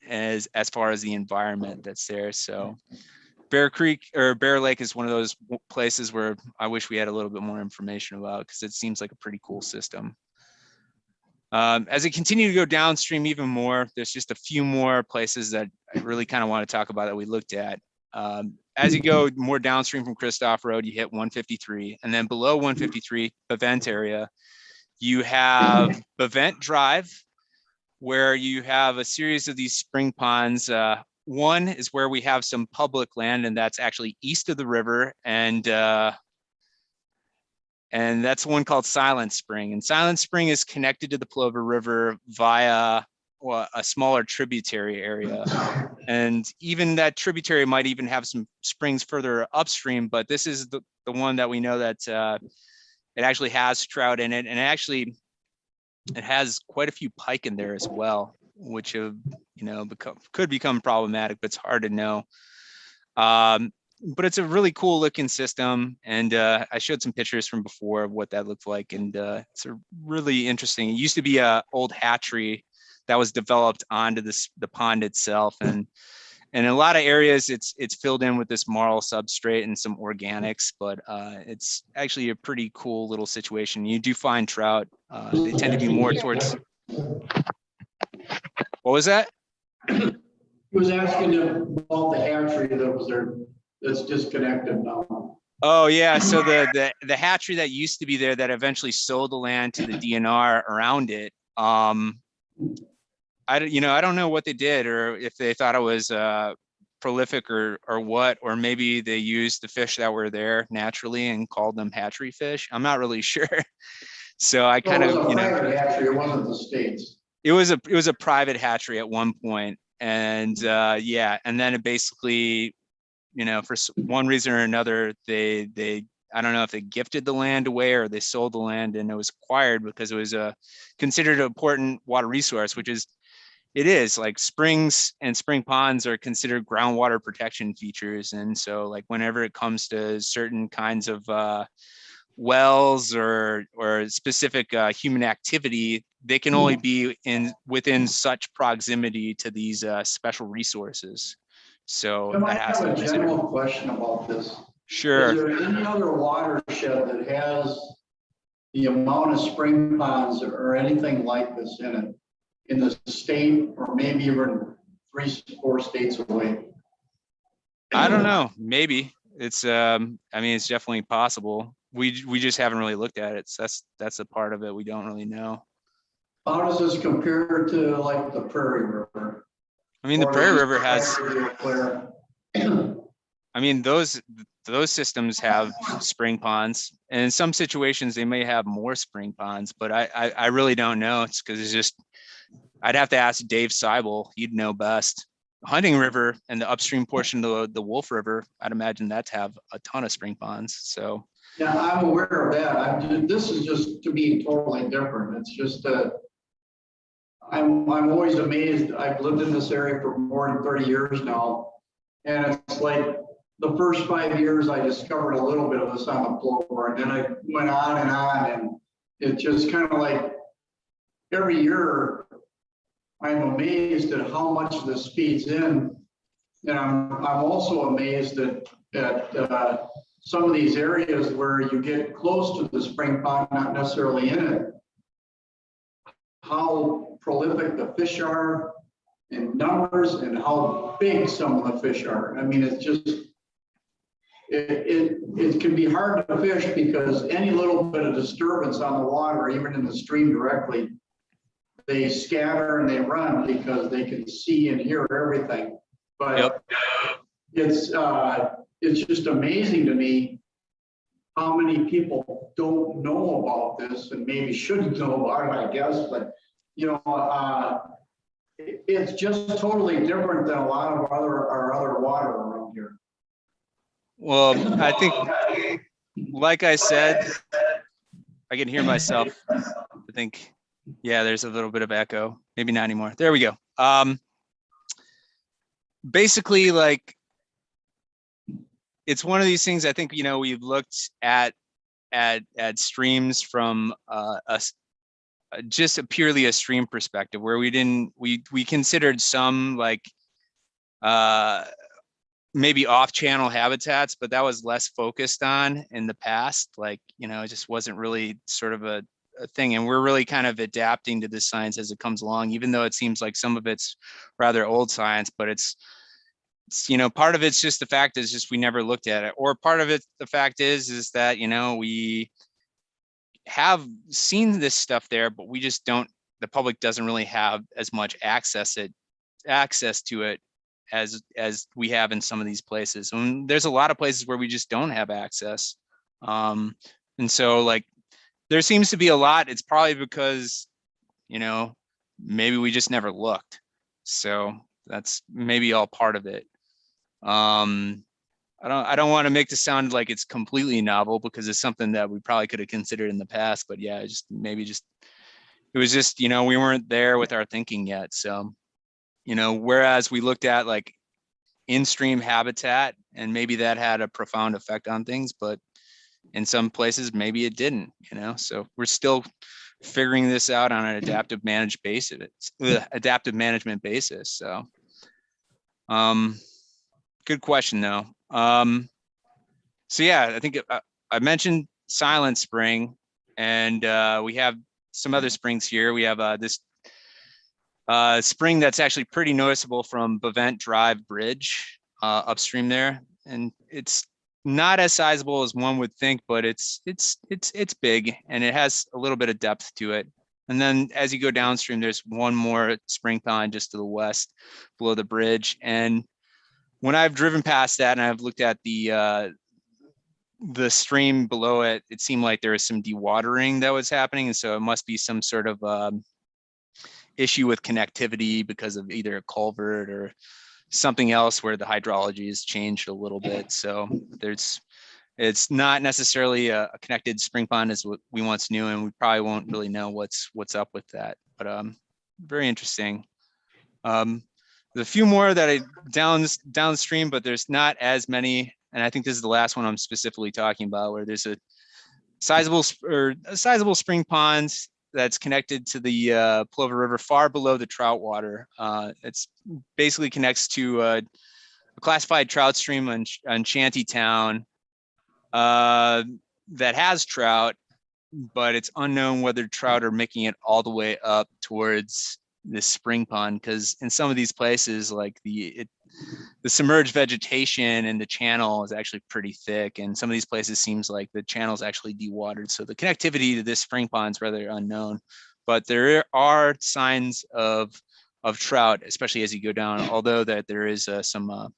as far as the environment that's there. So Bear Creek or Bear Lake is one of those places where I wish we had a little bit more information about, because it seems like a pretty cool system. As I continue to go downstream even more, there's just a few more places that I really kind of want to talk about that we looked at. As you go more downstream from Christoph Road, you hit 153, and then below 153, Bevent area, you have Bevent Drive, where you have a series of these spring ponds. One is where we have some public land, and that's actually east of the river, and that's one called Silent Spring. And Silent Spring is connected to the Plover River via a smaller tributary area. And even that tributary might even have some springs further upstream, but this is the one that we know that it actually has trout in it. And it has quite a few pike in there as well, which have, could become problematic, but it's hard to know. But it's a really cool looking system, and I showed some pictures from before of what that looked like, and it's a really interesting. It used to be a old hatchery that was developed onto the pond itself, and in a lot of areas it's filled in with this marl substrate and some organics, but it's actually a pretty cool little situation. You do find trout. They tend to be more towards. What was that? He was asking about the hatchery that was there. That's disconnected now. Oh yeah, so the hatchery that used to be there that eventually sold the land to the DNR around it. I don't know what they did, or if they thought it was prolific or what, or maybe they used the fish that were there naturally and called them hatchery fish. I'm not really sure. So I kind of hatchery. It wasn't the state's. It was a private hatchery at one point, and yeah, and then it basically, for one reason or another, they I don't know if they gifted the land away or they sold the land, and it was acquired because it was considered an important water resource, which it is like springs and spring ponds are considered groundwater protection features. And so like whenever it comes to certain kinds of wells or specific human activity, they can only be within such proximity to these special resources. So I have a general question about this. Sure. Is there any other watershed that has the amount of spring ponds or anything like this in it, in the state, or maybe even 3-4 states away? I don't know. Maybe it's. I mean, it's definitely possible. We just haven't really looked at it. So that's a part of it we don't really know. How does this compare to like the Prairie River? I mean, the Prairie River has. I mean, those systems have spring ponds, and in some situations they may have more spring ponds, but I really don't know. It's because it's just, I'd have to ask Dave Seibel. He'd know best. Hunting River and the upstream portion of the Wolf River, I'd imagine that to have a ton of spring ponds. So yeah, I'm aware of that. This is just to me totally different. It's just I'm always amazed. I've lived in this area for more than 30 years now, and it's like the first 5 years I discovered a little bit of this on the Plover, and then I went on, and it just kind of like every year I'm amazed at how much this feeds in. And I'm also amazed at some of these areas where you get close to the spring pond, not necessarily in it, how prolific the fish are in numbers and how big some of the fish are. I mean, it's just, it can be hard to fish because any little bit of disturbance on the water, even in the stream directly, they scatter and they run because they can see and hear everything. But it's just amazing to me how many people don't know about this and maybe shouldn't know about it, I guess. But you know, it's just totally different than a lot of our other water around here. Well, I think, like I said, I can hear myself. I think, yeah, there's a little bit of echo. Maybe not anymore. There we go. Basically, like, it's one of these things. I think, you know, we've looked at streams from just purely a stream perspective, where we considered some like maybe off-channel habitats, but that was less focused on in the past. Like, you know, it just wasn't really sort of a thing. And we're really kind of adapting to this science as it comes along, even though it seems like some of it's rather old science, but it's you know, part of it's just the fact is just we never looked at it, or part of it, the fact is that, you know, we have seen this stuff there, but we just don't, the public doesn't really have as much access to it as we have in some of these places. And there's a lot of places where we just don't have access. And so like, there seems to be a lot. It's probably because, you know, maybe we just never looked. So that's maybe all part of it. I don't want to make this sound like it's completely novel, because it's something that we probably could have considered in the past, but yeah, it was just, you know, we weren't there with our thinking yet. So, you know, whereas we looked at like in-stream habitat, and maybe that had a profound effect on things, but in some places, maybe it didn't, you know, so we're still figuring this out on an adaptive management basis. So, good question though. So yeah, I think I mentioned Silent Spring, and we have some other springs here. We have this spring that's actually pretty noticeable from Bevent Drive Bridge upstream there, and it's not as sizable as one would think, but it's big, and it has a little bit of depth to it. And then as you go downstream, there's one more spring pond just to the west below the bridge. And when I've driven past that and I've looked at the stream below it, it seemed like there was some dewatering that was happening. And so it must be some sort of issue with connectivity because of either a culvert or something else where the hydrology has changed a little bit. So it's not necessarily a connected spring pond as what we once knew, and we probably won't really know what's up with that. But very interesting. There's a few more that I downstream, but there's not as many. And I think this is the last one I'm specifically talking about, where there's a sizable spring pond that's connected to the Plover River far below the Trout Water. It's basically connects to a classified trout stream on Shantytown that has trout, but it's unknown whether trout are making it all the way up towards this spring pond, because in some of these places, like the submerged vegetation in the channel is actually pretty thick, and some of these places seems like the channel is actually dewatered, so the connectivity to this spring pond is rather unknown. But there are signs of trout, especially as you go down, although that there is some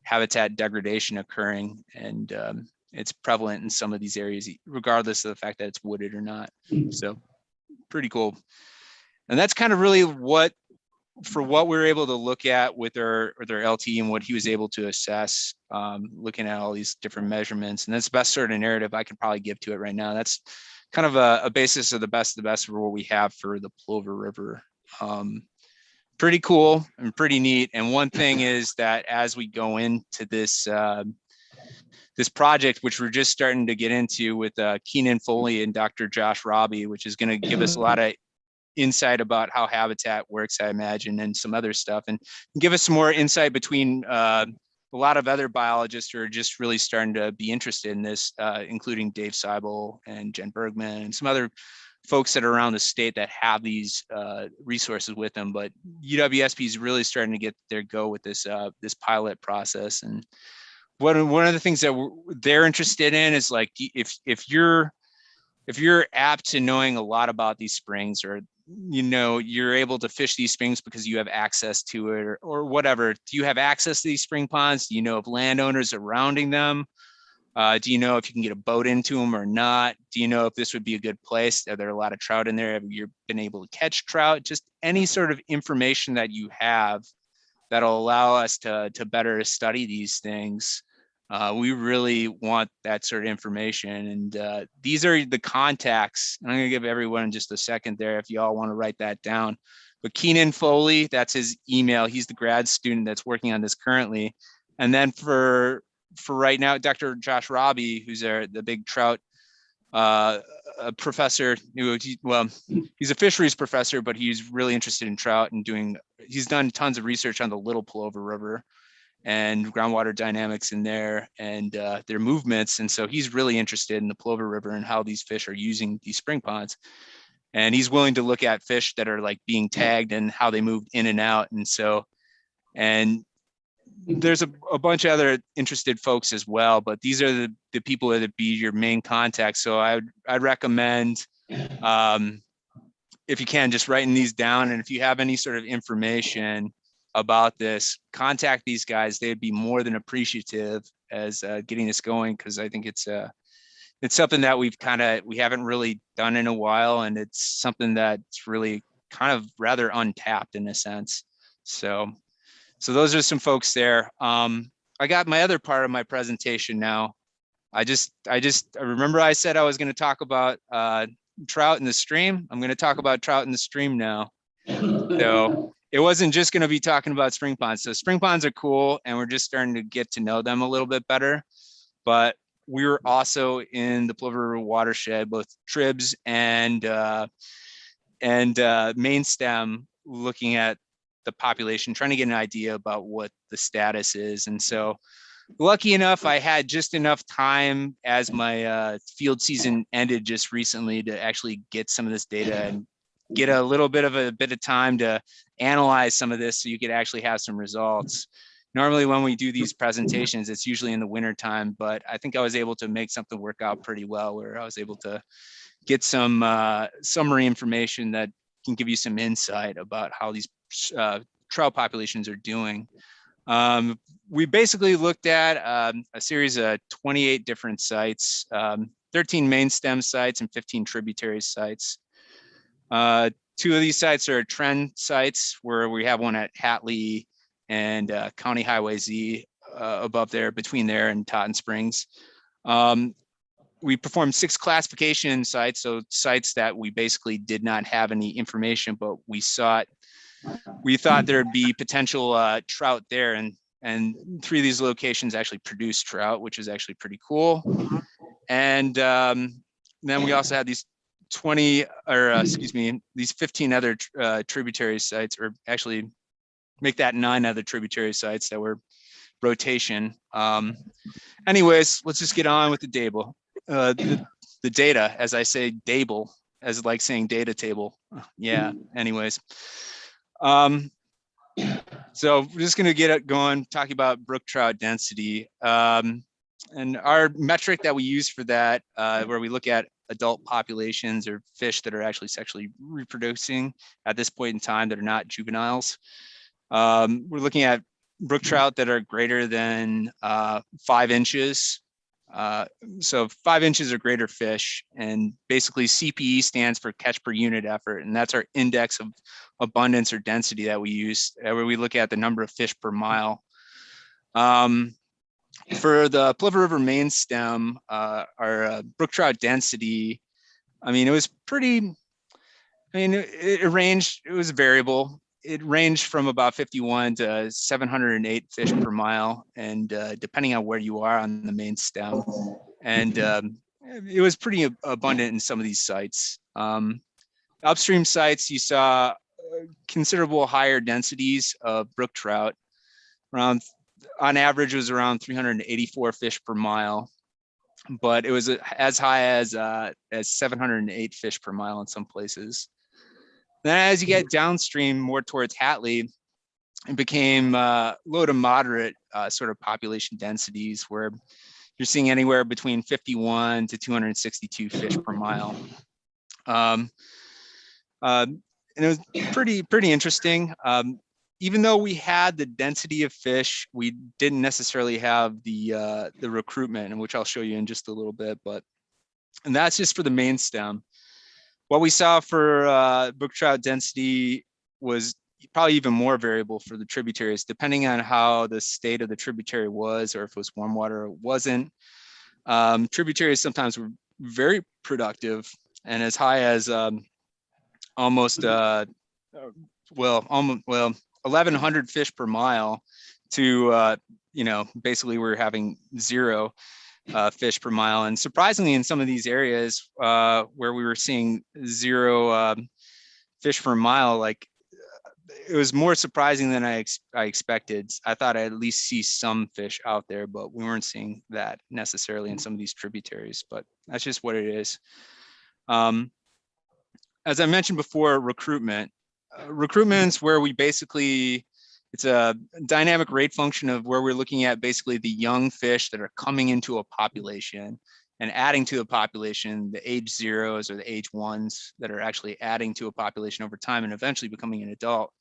habitat degradation occurring, and it's prevalent in some of these areas, regardless of the fact that it's wooded or not. So pretty cool. And that's kind of really what we were able to look at with our LT and what he was able to assess, looking at all these different measurements. And that's the best sort of narrative I could probably give to it right now. That's kind of a basis of the best for what we have for the Plover River. Pretty cool and pretty neat. And one thing is that as we go into this this project, which we're just starting to get into with Keenan Foley and Dr. Josh Robbie, which is going to give us a lot of insight about how habitat works, I imagine, and some other stuff, and give us some more insight between a lot of other biologists who are just really starting to be interested in this, including Dave Seibel and Jen Bergman and some other folks that are around the state that have these resources with them. But UWSP is really starting to get their go with this this pilot process. And one of the things that they're interested in is like, if you're apt to knowing a lot about these springs, or you're able to fish these springs because you have access to it, or whatever. Do you have access to these spring ponds? Do you know of landowners surrounding them? Do you know if you can get a boat into them or not? Do you know if this would be a good place? Are there a lot of trout in there? Have you been able to catch trout? Just any sort of information that you have that'll allow us to better study these things. We really want that sort of information. And these are the contacts. I'm going to give everyone just a second there if you all want to write that down. But Keenan Foley, that's his email. He's the grad student that's working on this currently. And then for right now, Dr. Josh Robbie, who's the big trout professor, he's a fisheries professor, but he's really interested in trout and he's done tons of research on the Little Plover River and groundwater dynamics in there and their movements. And so he's really interested in the Plover River and how these fish are using these spring ponds. And he's willing to look at fish that are like being tagged and how they move in and out. And so, and there's a bunch of other interested folks as well, but these are the people that would be your main contacts. So I'd recommend, if you can, just writing these down. And if you have any sort of information about this, contact these guys. They'd be more than appreciative as getting this going, because I think it's something that we haven't really done in a while, and it's something that's really kind of rather untapped in a sense. So those are some folks there. I got my other part of my presentation now. I remember I said I was going to talk about trout in the stream. I'm going to talk about trout in the stream now. So it wasn't just going to be talking about spring ponds. So spring ponds are cool, and we're just starting to get to know them a little bit better. But we were also in the Plover River watershed, both tribs and main stem, looking at the population, trying to get an idea about what the status is. And so lucky enough, I had just enough time as my field season ended just recently to actually get some of this data and get a bit of time to analyze some of this so you could actually have some results. Normally when we do these presentations, it's usually in the winter time, but I think I was able to make something work out pretty well, where I was able to get some summary information that can give you some insight about how these trout populations are doing. We basically looked at a series of 28 different sites, 13 main stem sites and 15 tributary sites. 2 of these sites are trend sites, where we have one at Hatley and County Highway Z above there, between there and Totten Springs. We performed 6 classification sites, so sites that we basically did not have any information, but we thought there'd be potential trout there, and 3 of these locations actually produced trout, which is actually pretty cool. And then we also had these 15 other tributary sites, or actually make that 9 other tributary sites that were rotation. Anyways, let's just get on with the data, as I say, Dable, as like saying data table. Yeah, anyways. So we're just going to get it going, talking about brook trout density. And our metric that we use for that, where we look at adult populations or fish that are actually sexually reproducing at this point in time that are not juveniles. We're looking at brook trout that are greater than 5 inches. So 5 inches or greater fish, and basically CPE stands for catch per unit effort, and that's our index of abundance or density that we use, where we look at the number of fish per mile. For the Plover River main stem, our brook trout density, it was pretty, it ranged, it was variable. It ranged from about 51 to 708 fish per mile, and depending on where you are on the main stem. And it was pretty abundant in some of these sites. Upstream sites, you saw considerable higher densities of brook trout. On average, it was around 384 fish per mile, but it was as high as 708 fish per mile in some places. Then as you get downstream more towards Hatley, it became low to moderate sort of population densities where you're seeing anywhere between 51 to 262 fish per mile. And it was pretty interesting. Even though we had the density of fish, we didn't necessarily have the recruitment, and which I'll show you in just a little bit. And that's just for the main stem. What we saw for brook trout density was probably even more variable for the tributaries, depending on how the state of the tributary was, or if it was warm water or it wasn't. Tributaries sometimes were very productive, and as high as almost 1,100 fish per mile to basically we're having zero fish per mile. And surprisingly, in some of these areas where we were seeing zero fish per mile, like it was more surprising than I expected. I thought I'd at least see some fish out there, but we weren't seeing that necessarily in some of these tributaries, but that's just what it is. As I mentioned before, recruitment's where we basically, it's a dynamic rate function of where we're looking at basically the young fish that are coming into a population and adding to a population, the age zeros or the age ones that are actually adding to a population over time and eventually becoming an adult.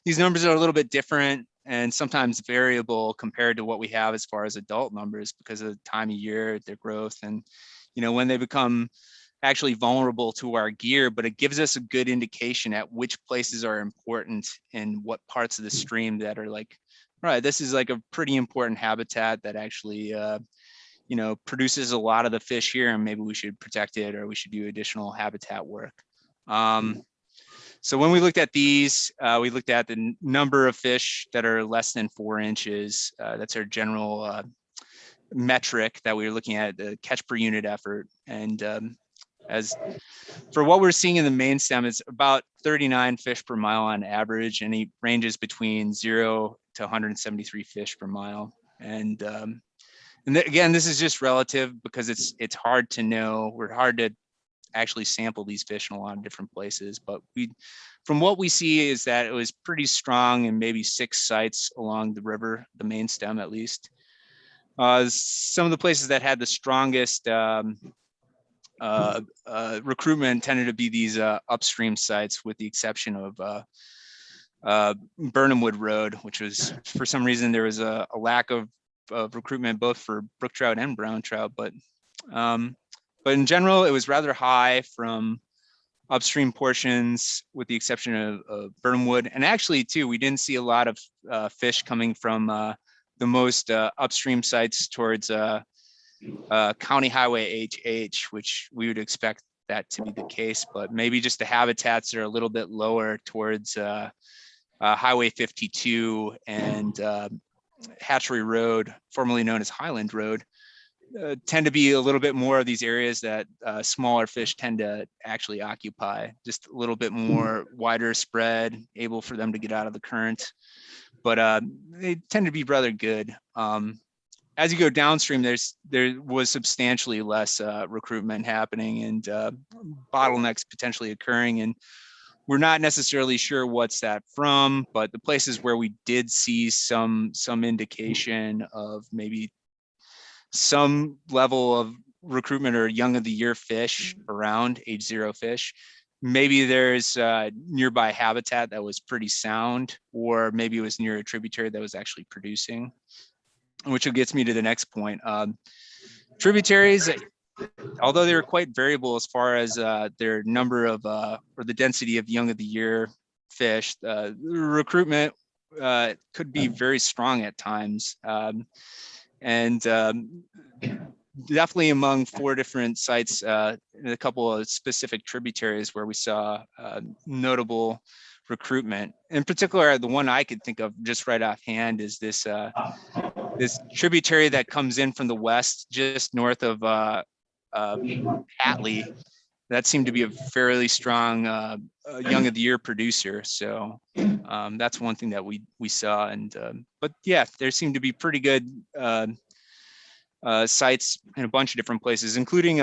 These numbers are a little bit different and sometimes variable compared to what we have as far as adult numbers because of the time of year, their growth, and when they become actually vulnerable to our gear, but it gives us a good indication at which places are important and what parts of the stream that are like, all right, this is like a pretty important habitat that actually, produces a lot of the fish here, and maybe we should protect it or we should do additional habitat work. So when we looked at these, we looked at the number of fish that are less than 4 inches. That's our general metric that we were looking at, the catch per unit effort. And as for what we're seeing in the main stem, it's about 39 fish per mile on average, and it ranges between 0 to 173 fish per mile. And again, this is just relative because it's hard to know. We're hard to actually sample these fish in a lot of different places, but from what we see is that it was pretty strong in maybe 6 sites along the river, the main stem at least. Some of the places that had the strongest recruitment tended to be these upstream sites, with the exception of Burnhamwood Road, which was, for some reason, there was a lack of recruitment both for brook trout and brown trout, but in general, it was rather high from upstream portions, with the exception of Burnhamwood. And actually, too, we didn't see a lot of fish coming from the most upstream sites towards County Highway HH, which we would expect that to be the case, but maybe just the habitats are a little bit lower towards Highway 52 and Hatchery Road, formerly known as Highland Road, tend to be a little bit more of these areas that smaller fish tend to actually occupy, just a little bit more wider spread, able for them to get out of the current, but they tend to be rather good. As you go downstream, there was substantially less recruitment happening and bottlenecks potentially occurring, and we're not necessarily sure what's that from, but the places where we did see some indication of maybe some level of recruitment or young of the year fish around age 0 fish, maybe there's nearby habitat that was pretty sound, or maybe it was near a tributary that was actually producing, which gets me to the next point. Tributaries, although they were quite variable as far as their number of or the density of young of the year fish, recruitment could be very strong at times. And definitely among 4 different sites in a couple of specific tributaries where we saw notable recruitment. In particular, the one I could think of just right offhand is this tributary that comes in from the west, just north of Hatley, that seemed to be a fairly strong young of the year producer. So that's one thing that we saw. And but yeah, there seemed to be pretty good sites in a bunch of different places, including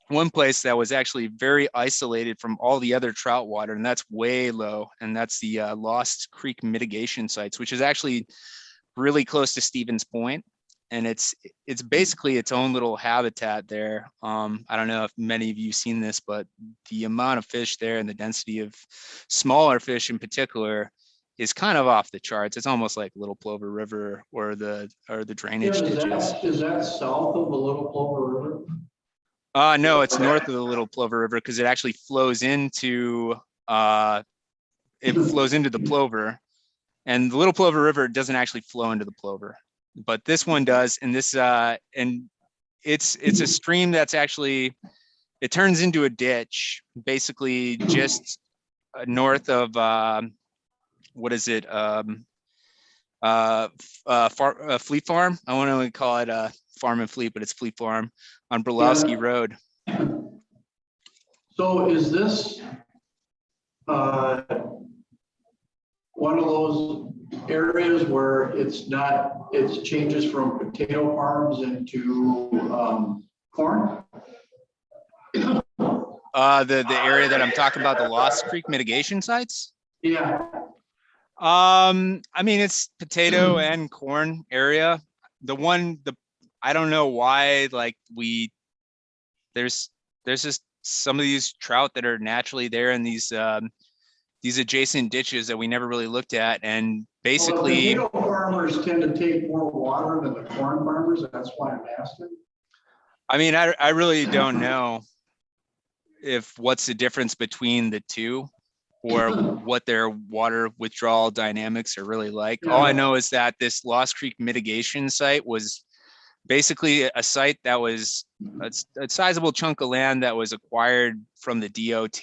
one place that was actually very isolated from all the other trout water, and that's way low. And that's the Lost Creek mitigation sites, which is actually really close to Stevens Point. And it's basically its own little habitat there. I don't know if many of you seen this, but the amount of fish there and the density of smaller fish in particular is kind of off the charts. It's almost like Little Plover River or the drainage ditches. Is that south of the Little Plover River? No, it's north of the Little Plover River because it actually flows into the Plover, and the Little Plover River doesn't actually flow into the Plover, but this one does. And this and it's a stream that's actually, it turns into a ditch basically just north of what is it? Fleet Farm. I want to call it Farm and Fleet, but it's Fleet Farm on Brulowski Road. So is this one of those areas where it changes from potato farms into corn? The area that I'm talking about, the Lost Creek mitigation sites. Yeah. I mean, it's potato and corn area. I don't know why, like there's just some of these trout that are naturally there in these adjacent ditches that we never really looked at. And basically, potato farmers tend to take more water than the corn farmers. That's why I'm asking. I mean, I really don't know what's the difference between the two, or what their water withdrawal dynamics are really like. Yeah. All I know is that this Lost Creek mitigation site was basically a site that was a sizable chunk of land that was acquired from the DOT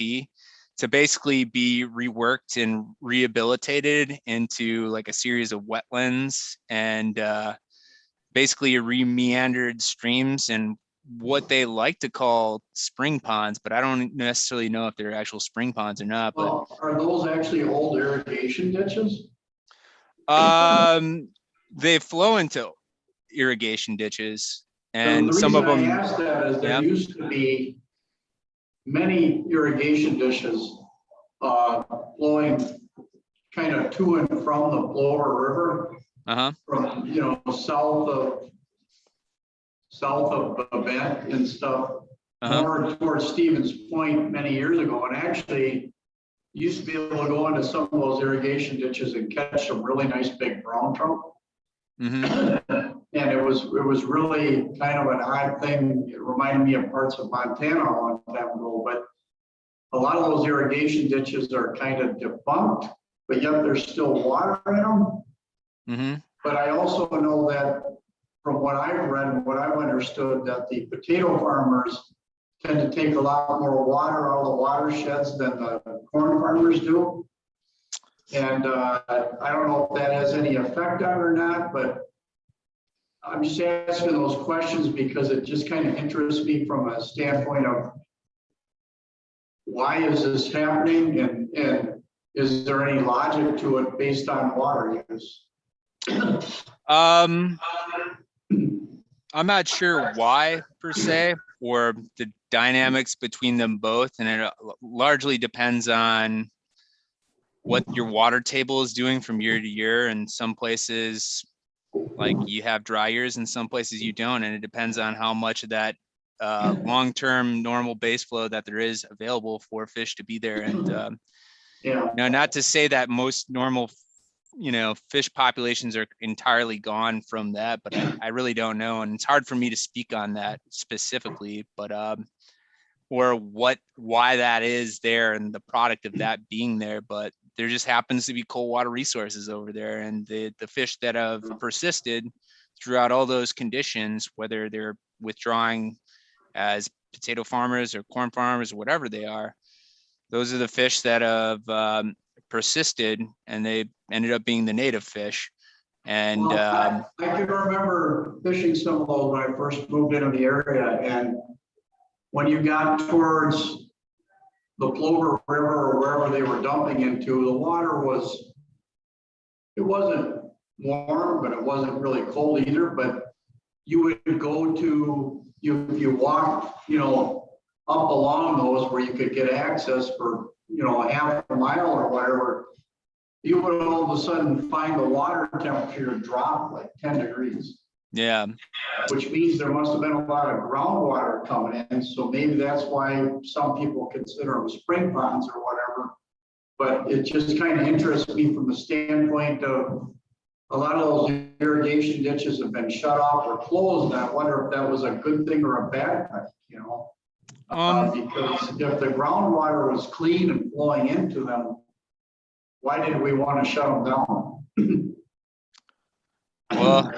to basically be reworked and rehabilitated into like a series of wetlands and basically re-meandered streams and what they like to call spring ponds, but I don't necessarily know if they're actual spring ponds or not. But Well, are those actually old irrigation ditches? they flow into irrigation ditches, and some of them. The reason I asked that is there used to be many irrigation ditches flowing kind of to and from the Plover River, from south of the Bend and stuff, more towards Stevens Point many years ago, and actually used to be able to go into some of those irrigation ditches and catch some really nice big brown trout. And it was really kind of an odd thing. It reminded me of parts of Montana a long time ago, but a lot of those irrigation ditches are kind of defunct, but yet there's still water in them. But I also know that from what I've read and what I've understood, that the potato farmers tend to take a lot more water out of the watersheds than the corn farmers do. And I don't know if that has any effect on it or not, but I'm just asking those questions because it just kind of interests me from a standpoint of why is this happening, and is there any logic to it based on water use? I'm not sure why per se, or the dynamics between them both, and it largely depends on what your water table is doing from year to year. And some places, like, you have dry years, and some places you don't, and it depends on how much of that long-term normal base flow that there is available for fish to be there. And not to say that most normal fish populations are entirely gone from that, but I really don't know, and it's hard for me to speak on that specifically, but or why that is there and the product of that being there. But there just happens to be cold water resources over there, and the fish that have persisted throughout all those conditions, whether they're withdrawing as potato farmers or corn farmers or whatever they are, those are the fish that have persisted, and they ended up being the native fish. And I can remember fishing some of those when I first moved into the area, and when you got towards the Plover River or wherever they were dumping into, the water it wasn't warm, but it wasn't really cold either. But you would go to, you walked, up along those where you could get access for, half a mile or whatever. You would all of a sudden find the water temperature drop like 10 degrees. Yeah. Which means there must have been a lot of groundwater coming in. So maybe that's why some people consider them spring ponds or whatever. But it just kind of interests me from the standpoint of a lot of those irrigation ditches have been shut off or closed. And I wonder if that was a good thing or a bad thing, because if the groundwater was clean and flowing into them, why did we want to shut them down? Well,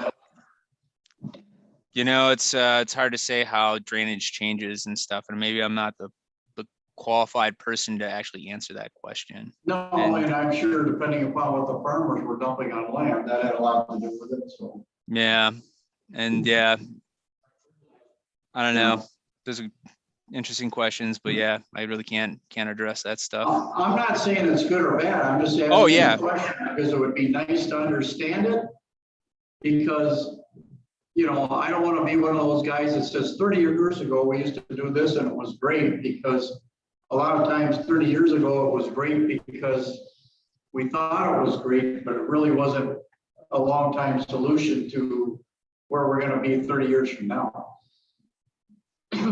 it's hard to say how drainage changes and stuff, and maybe I'm not the qualified person to actually answer that question. No, and I'm sure depending upon what the farmers were dumping on land, that had a lot to do with it. So yeah, and I don't know. Those are interesting questions, but yeah, I really can't address that stuff. I'm not saying it's good or bad. I'm just asking the question because it would be nice to understand it. Because I don't want to be one of those guys that says 30 years ago we used to do this and it was great, because a lot of times 30 years ago it was great because we thought it was great, but it really wasn't a long time solution to where we're going to be 30 years from now.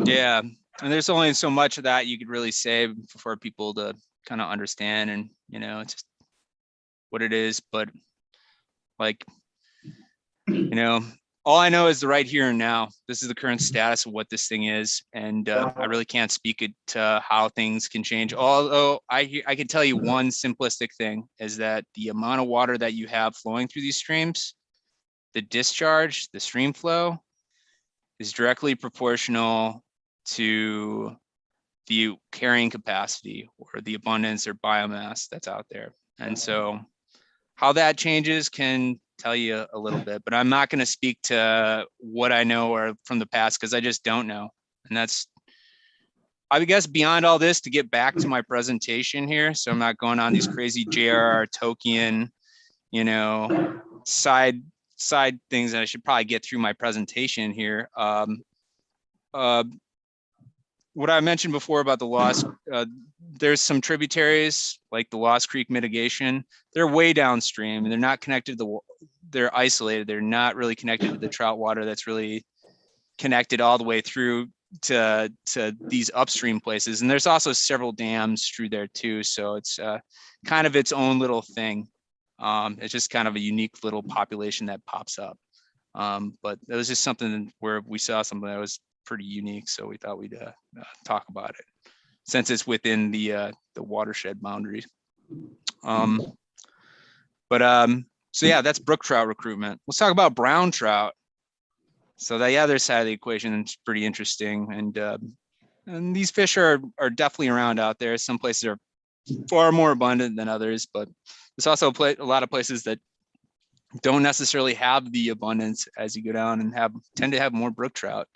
Yeah, and there's only so much of that you could really say for people to kind of understand, and it's just what it is. But all I know is the right here and now. This is the current status of what this thing is, and I really can't speak it to how things can change. Although I can tell you one simplistic thing is that the amount of water that you have flowing through these streams, the discharge, the stream flow, is directly proportional to the carrying capacity or the abundance or biomass that's out there. And so how that changes can tell you a little bit, but I'm not going to speak to what I know or from the past, because I just don't know. And that's, I guess, beyond all this, to get back to my presentation here. So I'm not going on these crazy J.R.R. Tolkien, side things that I should probably get through my presentation here. What I mentioned before about the Lost, there's some tributaries like the Lost Creek mitigation. They're way downstream and they're not connected to they're isolated. They're not really connected to the trout water that's really connected all the way through to these upstream places. And there's also several dams through there too. So it's kind of its own little thing. It's just kind of a unique little population that pops up. But it was just something where we saw something that was pretty unique, so we thought we'd talk about it since it's within the watershed boundaries. So yeah, that's brook trout recruitment. Let's talk about brown trout. So the other side of the equation is pretty interesting, and these fish are definitely around out there. Some places are far more abundant than others, but there's also a lot of places that don't necessarily have the abundance as you go down and tend to have more brook trout.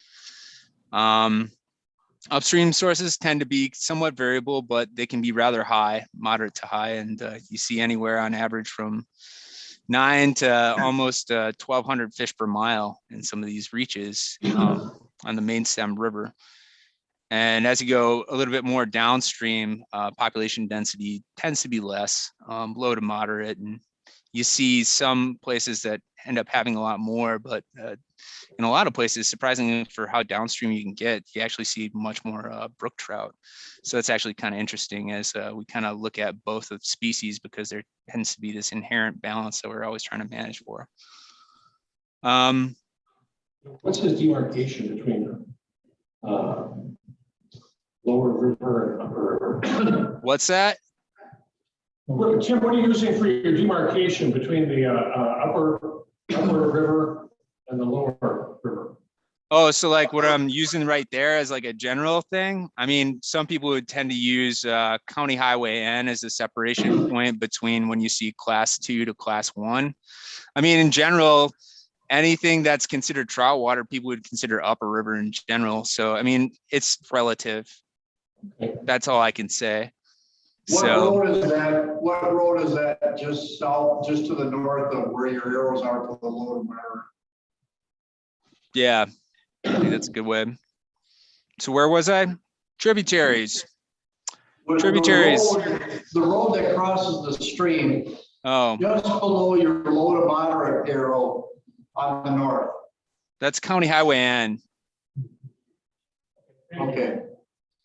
Upstream sources tend to be somewhat variable, but they can be rather high, moderate to high, and you see anywhere on average from 9 to almost 1,200 fish per mile in some of these reaches on the main stem river. And as you go a little bit more downstream, population density tends to be less, low to moderate, and you see some places that end up having a lot more, but in a lot of places, surprisingly for how downstream you can get, you actually see much more brook trout. So it's actually kind of interesting as we kind of look at both of species, because there tends to be this inherent balance that we're always trying to manage for. What's the demarcation between lower river and upper river? What's that? Tim, what are you using for your demarcation between the upper river and the lower river? Oh, so like what I'm using right there as like a general thing. I mean, some people would tend to use County Highway N as a separation point between when you see class 2 to class 1. I mean, in general, anything that's considered trout water, people would consider upper river in general. So, I mean, it's relative. That's all I can say. What So, road is that? What road is that just south, just to the north of where your arrows are for the load miner? yeah, I think that's a good way. So where was I? Tributaries. With Tributaries. The road that crosses the stream, Oh, just below your low to moderate arrow on the north. that's County Highway N. Okay.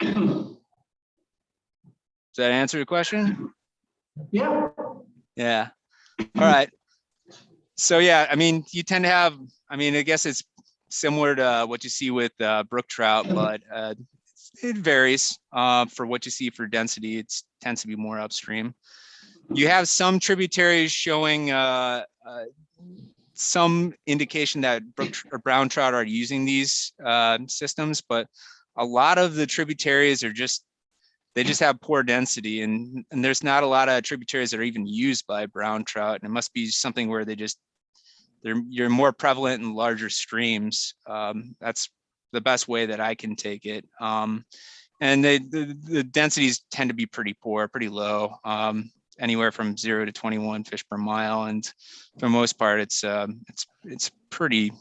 Does that answer your question? Yeah. Yeah. All right. So yeah, I mean, you tend to have, I mean, I guess it's similar to what you see with brook trout, but it varies for what you see for density. It tends to be more upstream. You have some tributaries showing some indication that brook or brown trout are using these systems, but a lot of the tributaries are just, they just have poor density, and there's not a lot of tributaries that are even used by brown trout. And it must be something where you're more prevalent in larger streams. That's the best way that I can take it. And the densities tend to be pretty poor, pretty low, anywhere from 0 to 21 fish per mile. And for the most part, it's pretty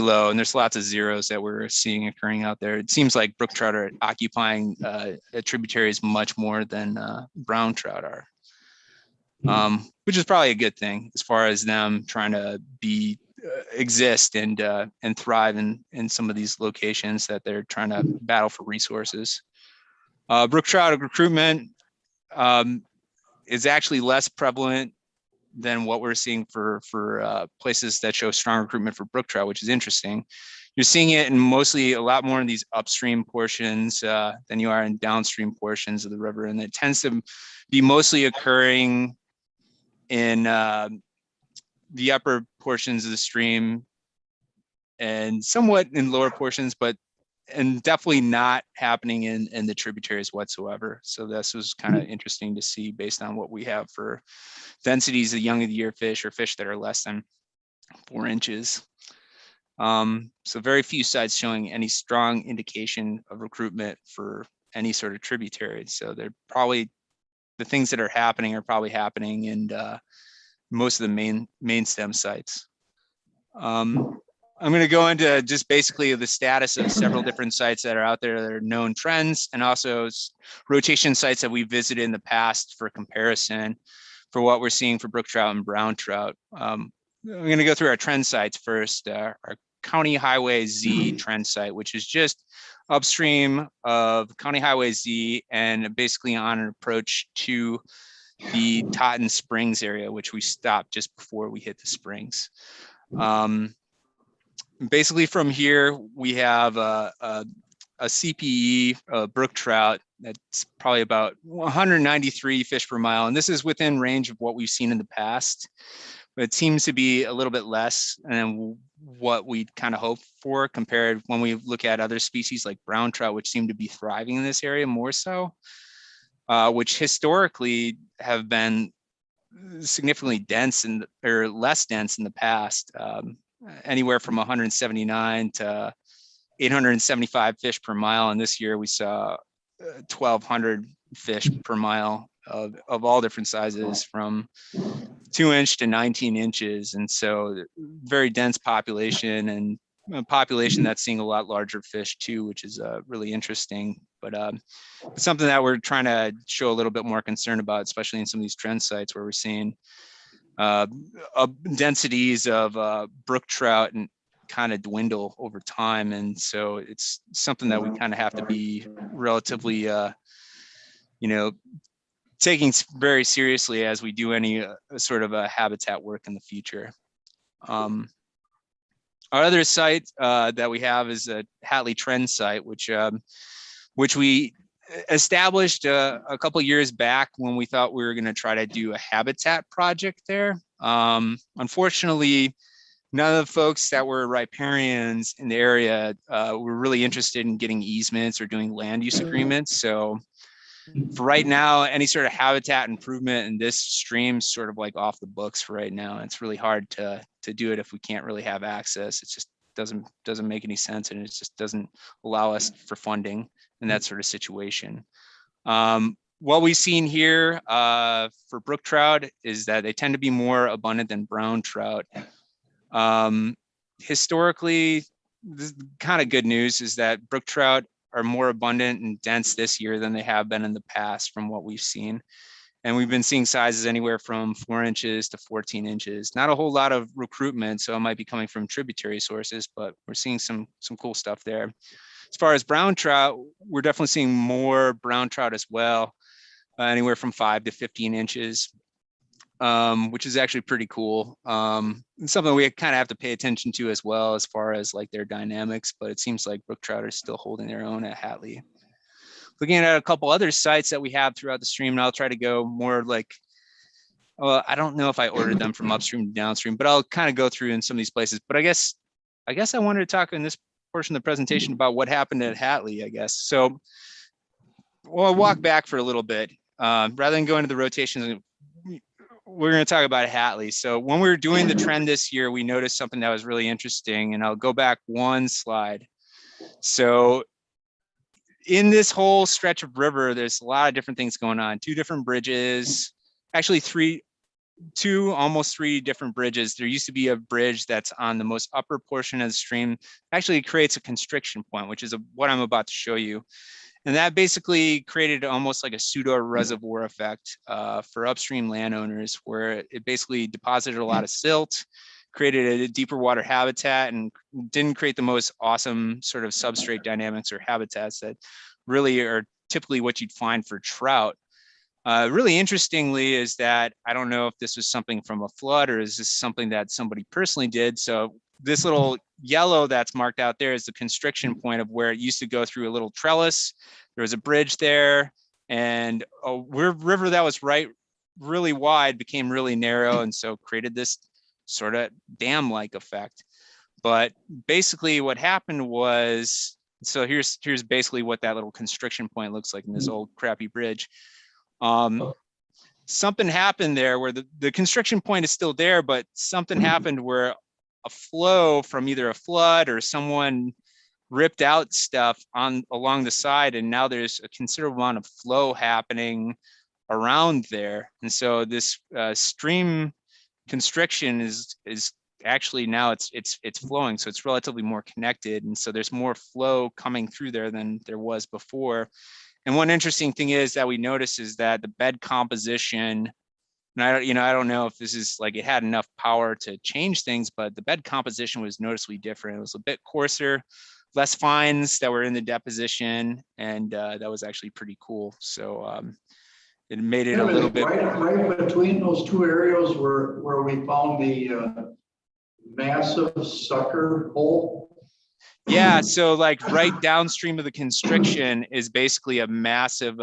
low. And there's lots of zeros that we're seeing occurring out there. It seems like brook trout are occupying tributaries much more than brown trout are. Which is probably a good thing as far as them trying to exist and thrive in some of these locations that they're trying to battle for resources. Brook trout recruitment is actually less prevalent than what we're seeing for places that show strong recruitment for brook trout, which is interesting. You're seeing it in mostly a lot more in these upstream portions than you are in downstream portions of the river, and it tends to be mostly occurring in the upper portions of the stream and somewhat in lower portions, and definitely not happening in the tributaries whatsoever. So this was kind of interesting to see based on what we have for densities of young of the year fish or fish that are less than 4 inches. So very few sites showing any strong indication of recruitment for any sort of tributary. So they're probably, the things that are happening in most of the main stem sites. I'm going to go into just basically the status of several different sites that are out there that are known trends, and also rotation sites that we visited in the past for comparison for what we're seeing for brook trout and brown trout. I'm going to go through our trend sites first. Our County Highway Z trend site, which is just upstream of County Highway Z and basically on an approach to the Totten Springs area, which we stopped just before we hit the springs. Basically from here, we have a CPE brook trout that's probably about 193 fish per mile. And this is within range of what we've seen in the past, but it seems to be a little bit less than what we kind of hoped for compared when we look at other species like brown trout, which seem to be thriving in this area more so, which historically have been significantly dense or less dense in the past. Anywhere from 179 to 875 fish per mile. And this year we saw 1,200 fish per mile of all different sizes from 2 inch to 19 inches. And so very dense population, and a population that's seeing a lot larger fish too, which is really interesting. But it's something that we're trying to show a little bit more concern about, especially in some of these trend sites where we're seeing densities of brook trout and kind of dwindle over time. And so it's something that we kind of have to be relatively, taking very seriously as we do any sort of a habitat work in the future. Our other site that we have is a Hatley Trend site, which we established a couple of years back when we thought we were going to try to do a habitat project there. Unfortunately, none of the folks that were riparians in the area were really interested in getting easements or doing land use agreements. So for right now, any sort of habitat improvement in this stream's sort of like off the books for right now. It's really hard to do it if we can't really have access. It just doesn't make any sense, and it just doesn't allow us for funding in that sort of situation. What we've seen here for brook trout is that they tend to be more abundant than brown trout. Historically, this kind of good news is that brook trout are more abundant and dense this year than they have been in the past from what we've seen. And we've been seeing sizes anywhere from 4 inches to 14 inches. Not a whole lot of recruitment, so it might be coming from tributary sources, but we're seeing some cool stuff there. As far as brown trout, we're definitely seeing more brown trout as well, anywhere from 5 to 15 inches, which is actually pretty cool. Something we kind of have to pay attention to as well as far as like their dynamics, but it seems like brook trout are still holding their own at Hatley. Looking at a couple other sites that we have throughout the stream, and I'll try to go more like, I don't know if I ordered them from upstream to downstream, but I'll kind of go through in some of these places. But I guess I wanted to talk in this portion of the presentation about what happened at Hatley, I guess. So I'll walk back for a little bit. Rather than go into the rotations, we're going to talk about Hatley. So when we were doing the trend this year, we noticed something that was really interesting, and I'll go back one slide. So in this whole stretch of river, there's a lot of different things going on. 2 different bridges, actually 2, almost 3 different bridges. There used to be a bridge that's on the most upper portion of the stream. Actually creates a constriction point, which is what I'm about to show you. And that basically created almost like a pseudo reservoir effect for upstream landowners, where it basically deposited a lot of silt, created a deeper water habitat, and didn't create the most awesome sort of substrate dynamics or habitats that really are typically what you'd find for trout. Really interestingly is that, I don't know if this was something from a flood or is this something that somebody personally did. So this little yellow that's marked out there is the constriction point of where it used to go through a little trellis. There was a bridge there, and a river that was really wide became really narrow, and so created this sort of dam-like effect. But basically what happened was, so here's basically what that little constriction point looks like in this old crappy bridge. Something happened there where the constriction point is still there, but something happened where a flow from either a flood or someone ripped out stuff along the side, and now there's a considerable amount of flow happening around there. And so this stream constriction is actually now it's flowing, so it's relatively more connected, and so there's more flow coming through there than there was before. And one interesting thing is that we noticed is that the bed composition, and I don't know if this is like it had enough power to change things, but the bed composition was noticeably different. It was a bit coarser, less fines that were in the deposition, and that was actually pretty cool. So it made it a little bit right between those 2 areas where we found the massive sucker hole. Yeah, so like right downstream of the constriction is basically a massive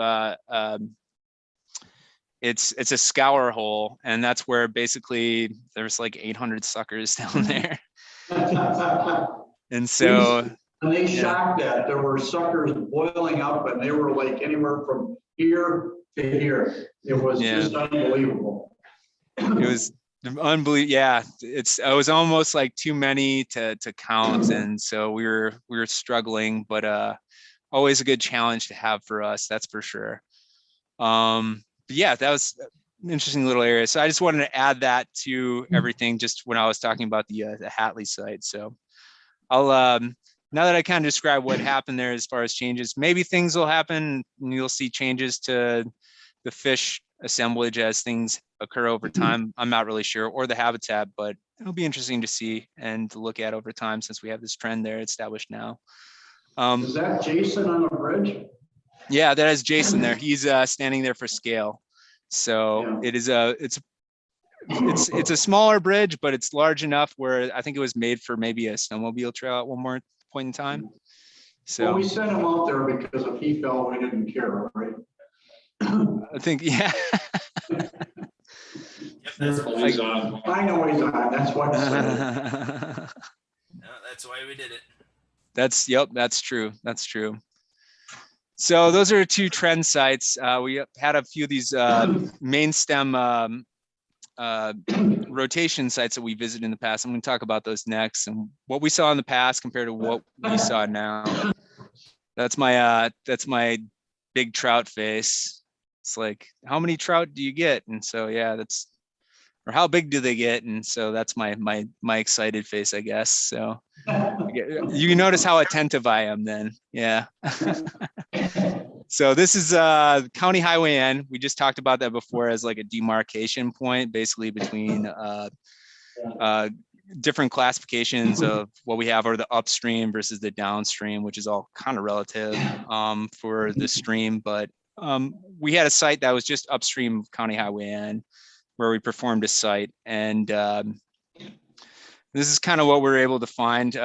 it's a scour hole, and that's where basically there's like 800 suckers down there. And so and they shocked that there were suckers boiling up, and they were like anywhere from here to here. It was just unbelievable. It was unbelievable. Yeah, it was almost like too many to count, and so we were struggling, but always a good challenge to have for us, that's for sure. But yeah, that was an interesting little area. So I just wanted to add that to everything just when I was talking about the Hatley site. So I'll now that I kind of described what happened there as far as changes, maybe things will happen and you'll see changes to the fish assemblage as things occur over time. I'm not really sure, or the habitat, but it'll be interesting to see and to look at over time since we have this trend there established now. Is that Jason on the bridge? Yeah, that is Jason there. He's standing there for scale. So it is it's a smaller bridge, but it's large enough where I think it was made for maybe a snowmobile trail at one more point in time. So well, we sent him out there because if he fell, we didn't care, right? I think, yeah. Yep, that's what he's on. I know he's on. That's why. No, that's why we did it. That's true. That's true. So those are two trend sites. We had a few of these main stem rotation sites that we visited in the past. I'm going to talk about those next and what we saw in the past compared to what we saw now. That's my big trout face. It's like, how many trout do you get? And so, yeah, that's, or how big do they get? And so that's my excited face, I guess. So you notice how attentive I am then. Yeah. So this is County Highway N. We just talked about that before as like a demarcation point, basically between different classifications of what we have are the upstream versus the downstream, which is all kind of relative for the stream. But we had a site that was just upstream of County Highway N where we performed a site. And this is kind of what we were able to find.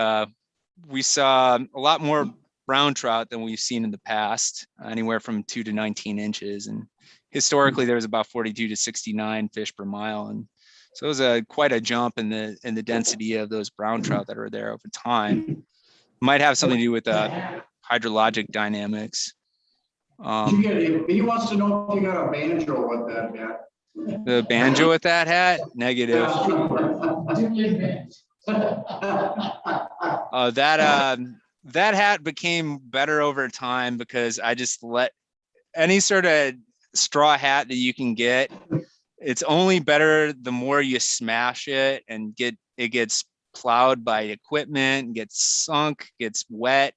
We saw a lot more brown trout than we've seen in the past, anywhere from 2 to 19 inches. And historically, there was about 42 to 69 fish per mile. And so it was quite a jump in the density of those brown trout that are there over time. Might have something to do with hydrologic dynamics. He wants to know if you got a banjo with that hat. The banjo with that hat? Negative. That hat became better over time because I just let any sort of straw hat that you can get. It's only better the more you smash it and it gets plowed by equipment, and gets sunk, gets wet.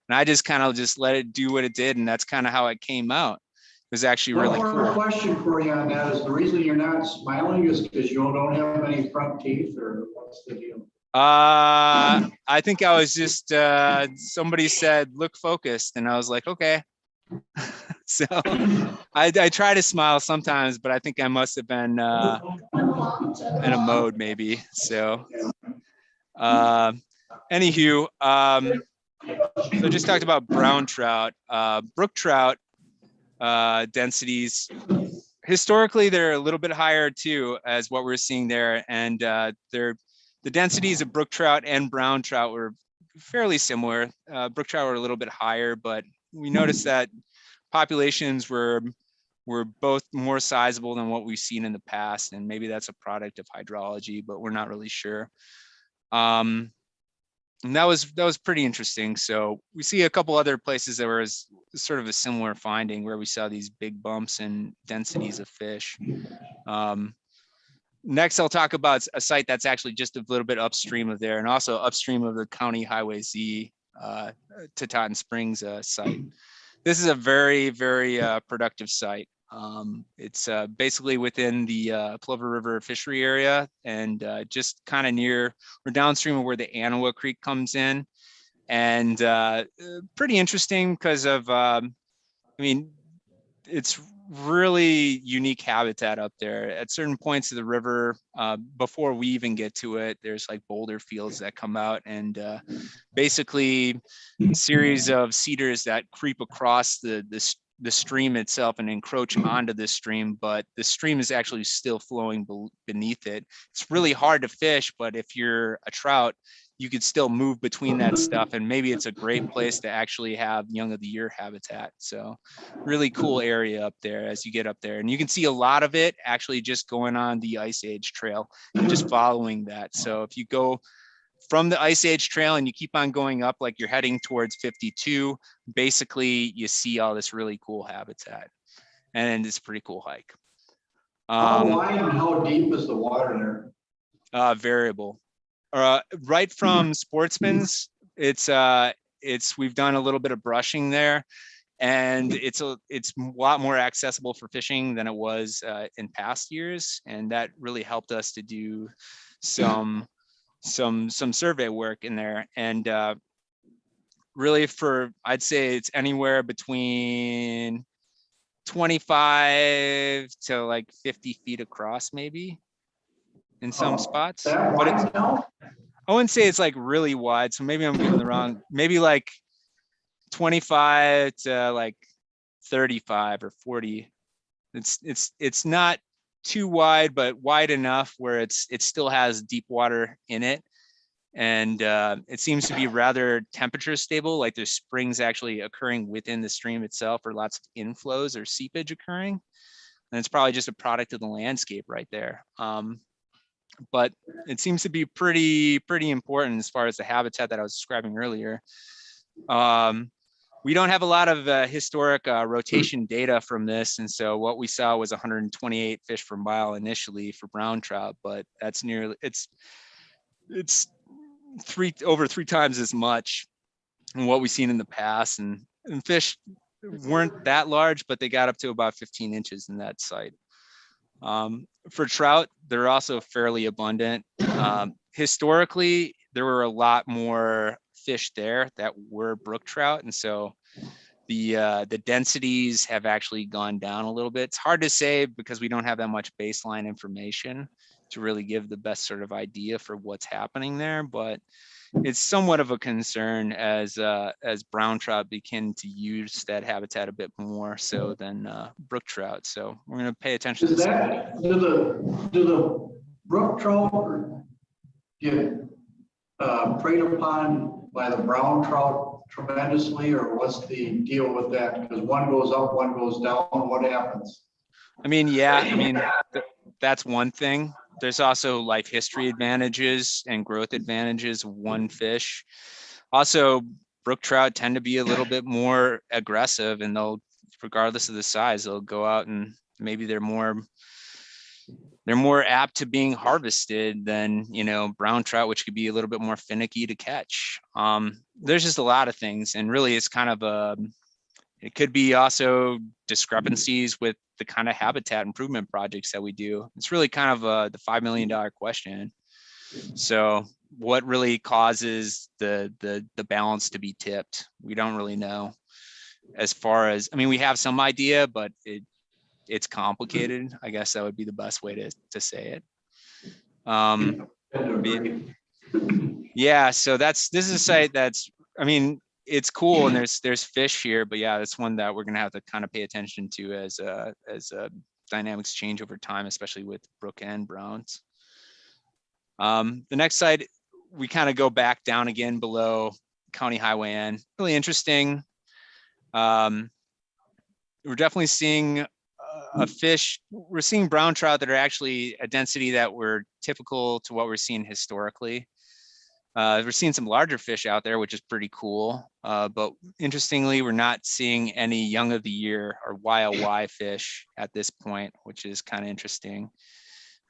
And I just kind of just let it do what it did. And that's kind of how it came out. It was actually really cool. One more question for you on that is the reason you're not smiling is because you don't have any front teeth, or what's the deal? I think I was just, somebody said, look focused. And I was like, okay. So I try to smile sometimes, but I think I must have been in a mode maybe. So anywho, so just talked about brown trout, brook trout densities. Historically, they're a little bit higher too, as what we're seeing there. And the densities of brook trout and brown trout were fairly similar. Brook trout were a little bit higher, but we noticed that populations were both more sizable than what we've seen in the past. And maybe that's a product of hydrology, but we're not really sure. And that was pretty interesting. So we see a couple other places that were sort of a similar finding where we saw these big bumps in densities of fish. Next, I'll talk about a site that's actually just a little bit upstream of there and also upstream of the County Highway Z to Totten Springs site. This is a very, very productive site. It's basically within the Plover River fishery area and just kind of near or downstream of where the Anawa Creek comes in. And pretty interesting because of, I mean, it's really unique habitat up there. At certain points of the river, before we even get to it, there's like boulder fields that come out and basically a series of cedars that creep across the stream itself and encroach onto the stream, but the stream is actually still flowing beneath it. It's really hard to fish, but if you're a trout, you could still move between that stuff. And maybe it's a great place to actually have young of the year habitat. So really cool area up there as you get up there. And you can see a lot of it actually just going on the Ice Age Trail and just following that. So if you go from the Ice Age Trail and you keep on going up like you're heading towards 52, basically you see all this really cool habitat. And it's a pretty cool hike. How wide and how deep is the water there? Variable. Right from Sportsmans, it's we've done a little bit of brushing there, and it's a lot more accessible for fishing than it was in past years, and that really helped us to do some survey work in there. And really, I'd say it's anywhere between 25 to like 50 feet across, maybe. In some spots, but I wouldn't say it's like really wide. So maybe I'm getting the wrong, maybe like 25 to like 35 or 40. It's not too wide, but wide enough where it still has deep water in it. And it seems to be rather temperature stable, like there's springs actually occurring within the stream itself, or lots of inflows or seepage occurring. And it's probably just a product of the landscape right there. But it seems to be pretty important as far as the habitat that I was describing earlier. We don't have a lot of historic rotation data from this. And so what we saw was 128 fish per mile initially for brown trout, but that's nearly, it's over three times as much than what we've seen in the past. And fish weren't that large, but they got up to about 15 inches in that site. For trout, they're also fairly abundant. Historically, there were a lot more fish there that were brook trout, and so the densities have actually gone down a little bit. It's hard to say because we don't have that much baseline information to really give the best sort of idea for what's happening there, but it's somewhat of a concern as brown trout begin to use that habitat a bit more so than brook trout. So we're going to pay attention to that. Do the brook trout get preyed upon by the brown trout tremendously, or what's the deal with that? Because one goes up, one goes down. What happens? I mean, yeah, that's one thing. There's also life history advantages and growth advantages of one fish. Also, brook trout tend to be a little bit more aggressive, and they'll, regardless of the size, they'll go out and maybe they're more apt to being harvested than, brown trout, which could be a little bit more finicky to catch. There's just a lot of things, and really it's kind of it could be also discrepancies with the kind of habitat improvement projects that we do. It's really kind of the $5 million question. So what really causes the balance to be tipped? We don't really know. As far as, we have some idea, but it's complicated. I guess that would be the best way to say it. Yeah, so this is a site that's, it's cool, and there's fish here, but yeah, that's one that we're gonna have to kind of pay attention to as dynamics change over time, especially with brook and browns. The next site, we kind of go back down again below County Highway N. Really interesting. We're definitely seeing a fish. We're seeing brown trout that are actually a density that were typical to what we're seeing historically. We're seeing some larger fish out there, which is pretty cool. But interestingly, we're not seeing any young of the year or YLY fish at this point, which is kind of interesting.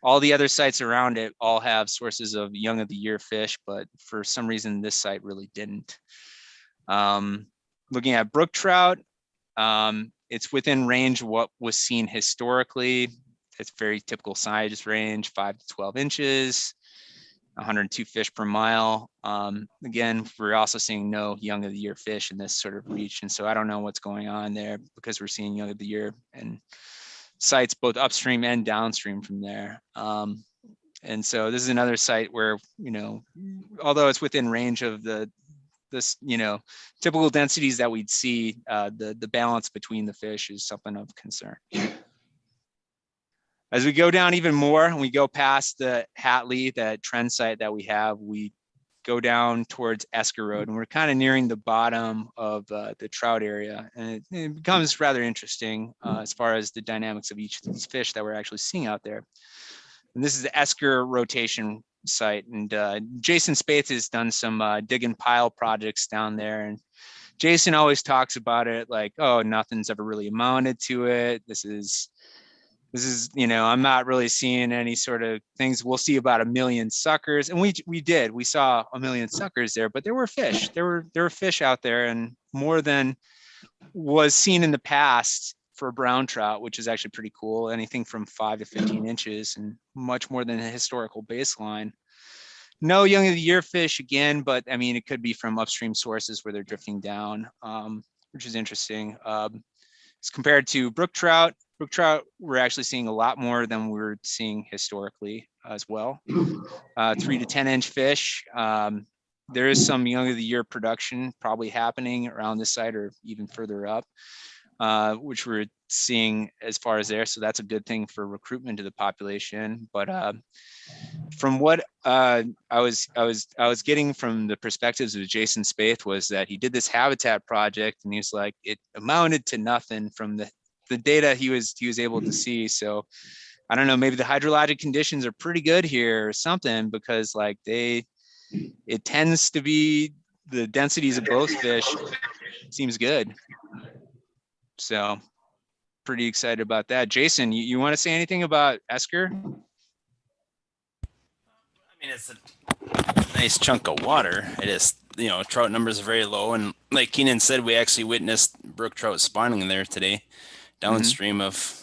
All the other sites around it all have sources of young of the year fish, but for some reason, this site really didn't. Looking at brook trout, it's within range of what was seen historically. It's very typical size range, 5 to 12 inches. 102 fish per mile. Again, we're also seeing no young of the year fish in this sort of region. So I don't know what's going on there because we're seeing young of the year and sites both upstream and downstream from there. And so this is another site where, although it's within range of typical densities that we'd see, the balance between the fish is something of concern. As we go down even more, and we go past the Hatley, that trend site that we have, we go down towards Esker Road, and we're kind of nearing the bottom of the trout area. And it becomes rather interesting as far as the dynamics of each of these fish that we're actually seeing out there. And this is the Esker rotation site. And Jason Spaeth has done some dig and pile projects down there. And Jason always talks about it like, oh, nothing's ever really amounted to it. This is, I'm not really seeing any sort of things. We'll see about 1 million suckers. And we saw 1 million suckers there, but there were fish. There were fish out there, and more than was seen in the past for brown trout, which is actually pretty cool. Anything from 5 to 15 inches and much more than a historical baseline. No young of the year fish again, but it could be from upstream sources where they're drifting down, which is interesting. As compared to brook trout, we're actually seeing a lot more than we were seeing historically as well. 3 to 10 inch fish. There is some young of the year production probably happening around this site or even further up. which we're seeing as far as there. So that's a good thing for recruitment to the population. But from what I was getting from the perspectives of Jason Spaeth was that he did this habitat project, and he was like, it amounted to nothing from the data he was able to see. So I don't know, maybe the hydrologic conditions are pretty good here or something, because like it tends to be the densities of both fish seems good. So pretty excited about that. Jason, you want to say anything about Esker? I mean, it's a nice chunk of water. It is, trout numbers are very low. And like Keenan said, we actually witnessed brook trout spawning there today, downstream of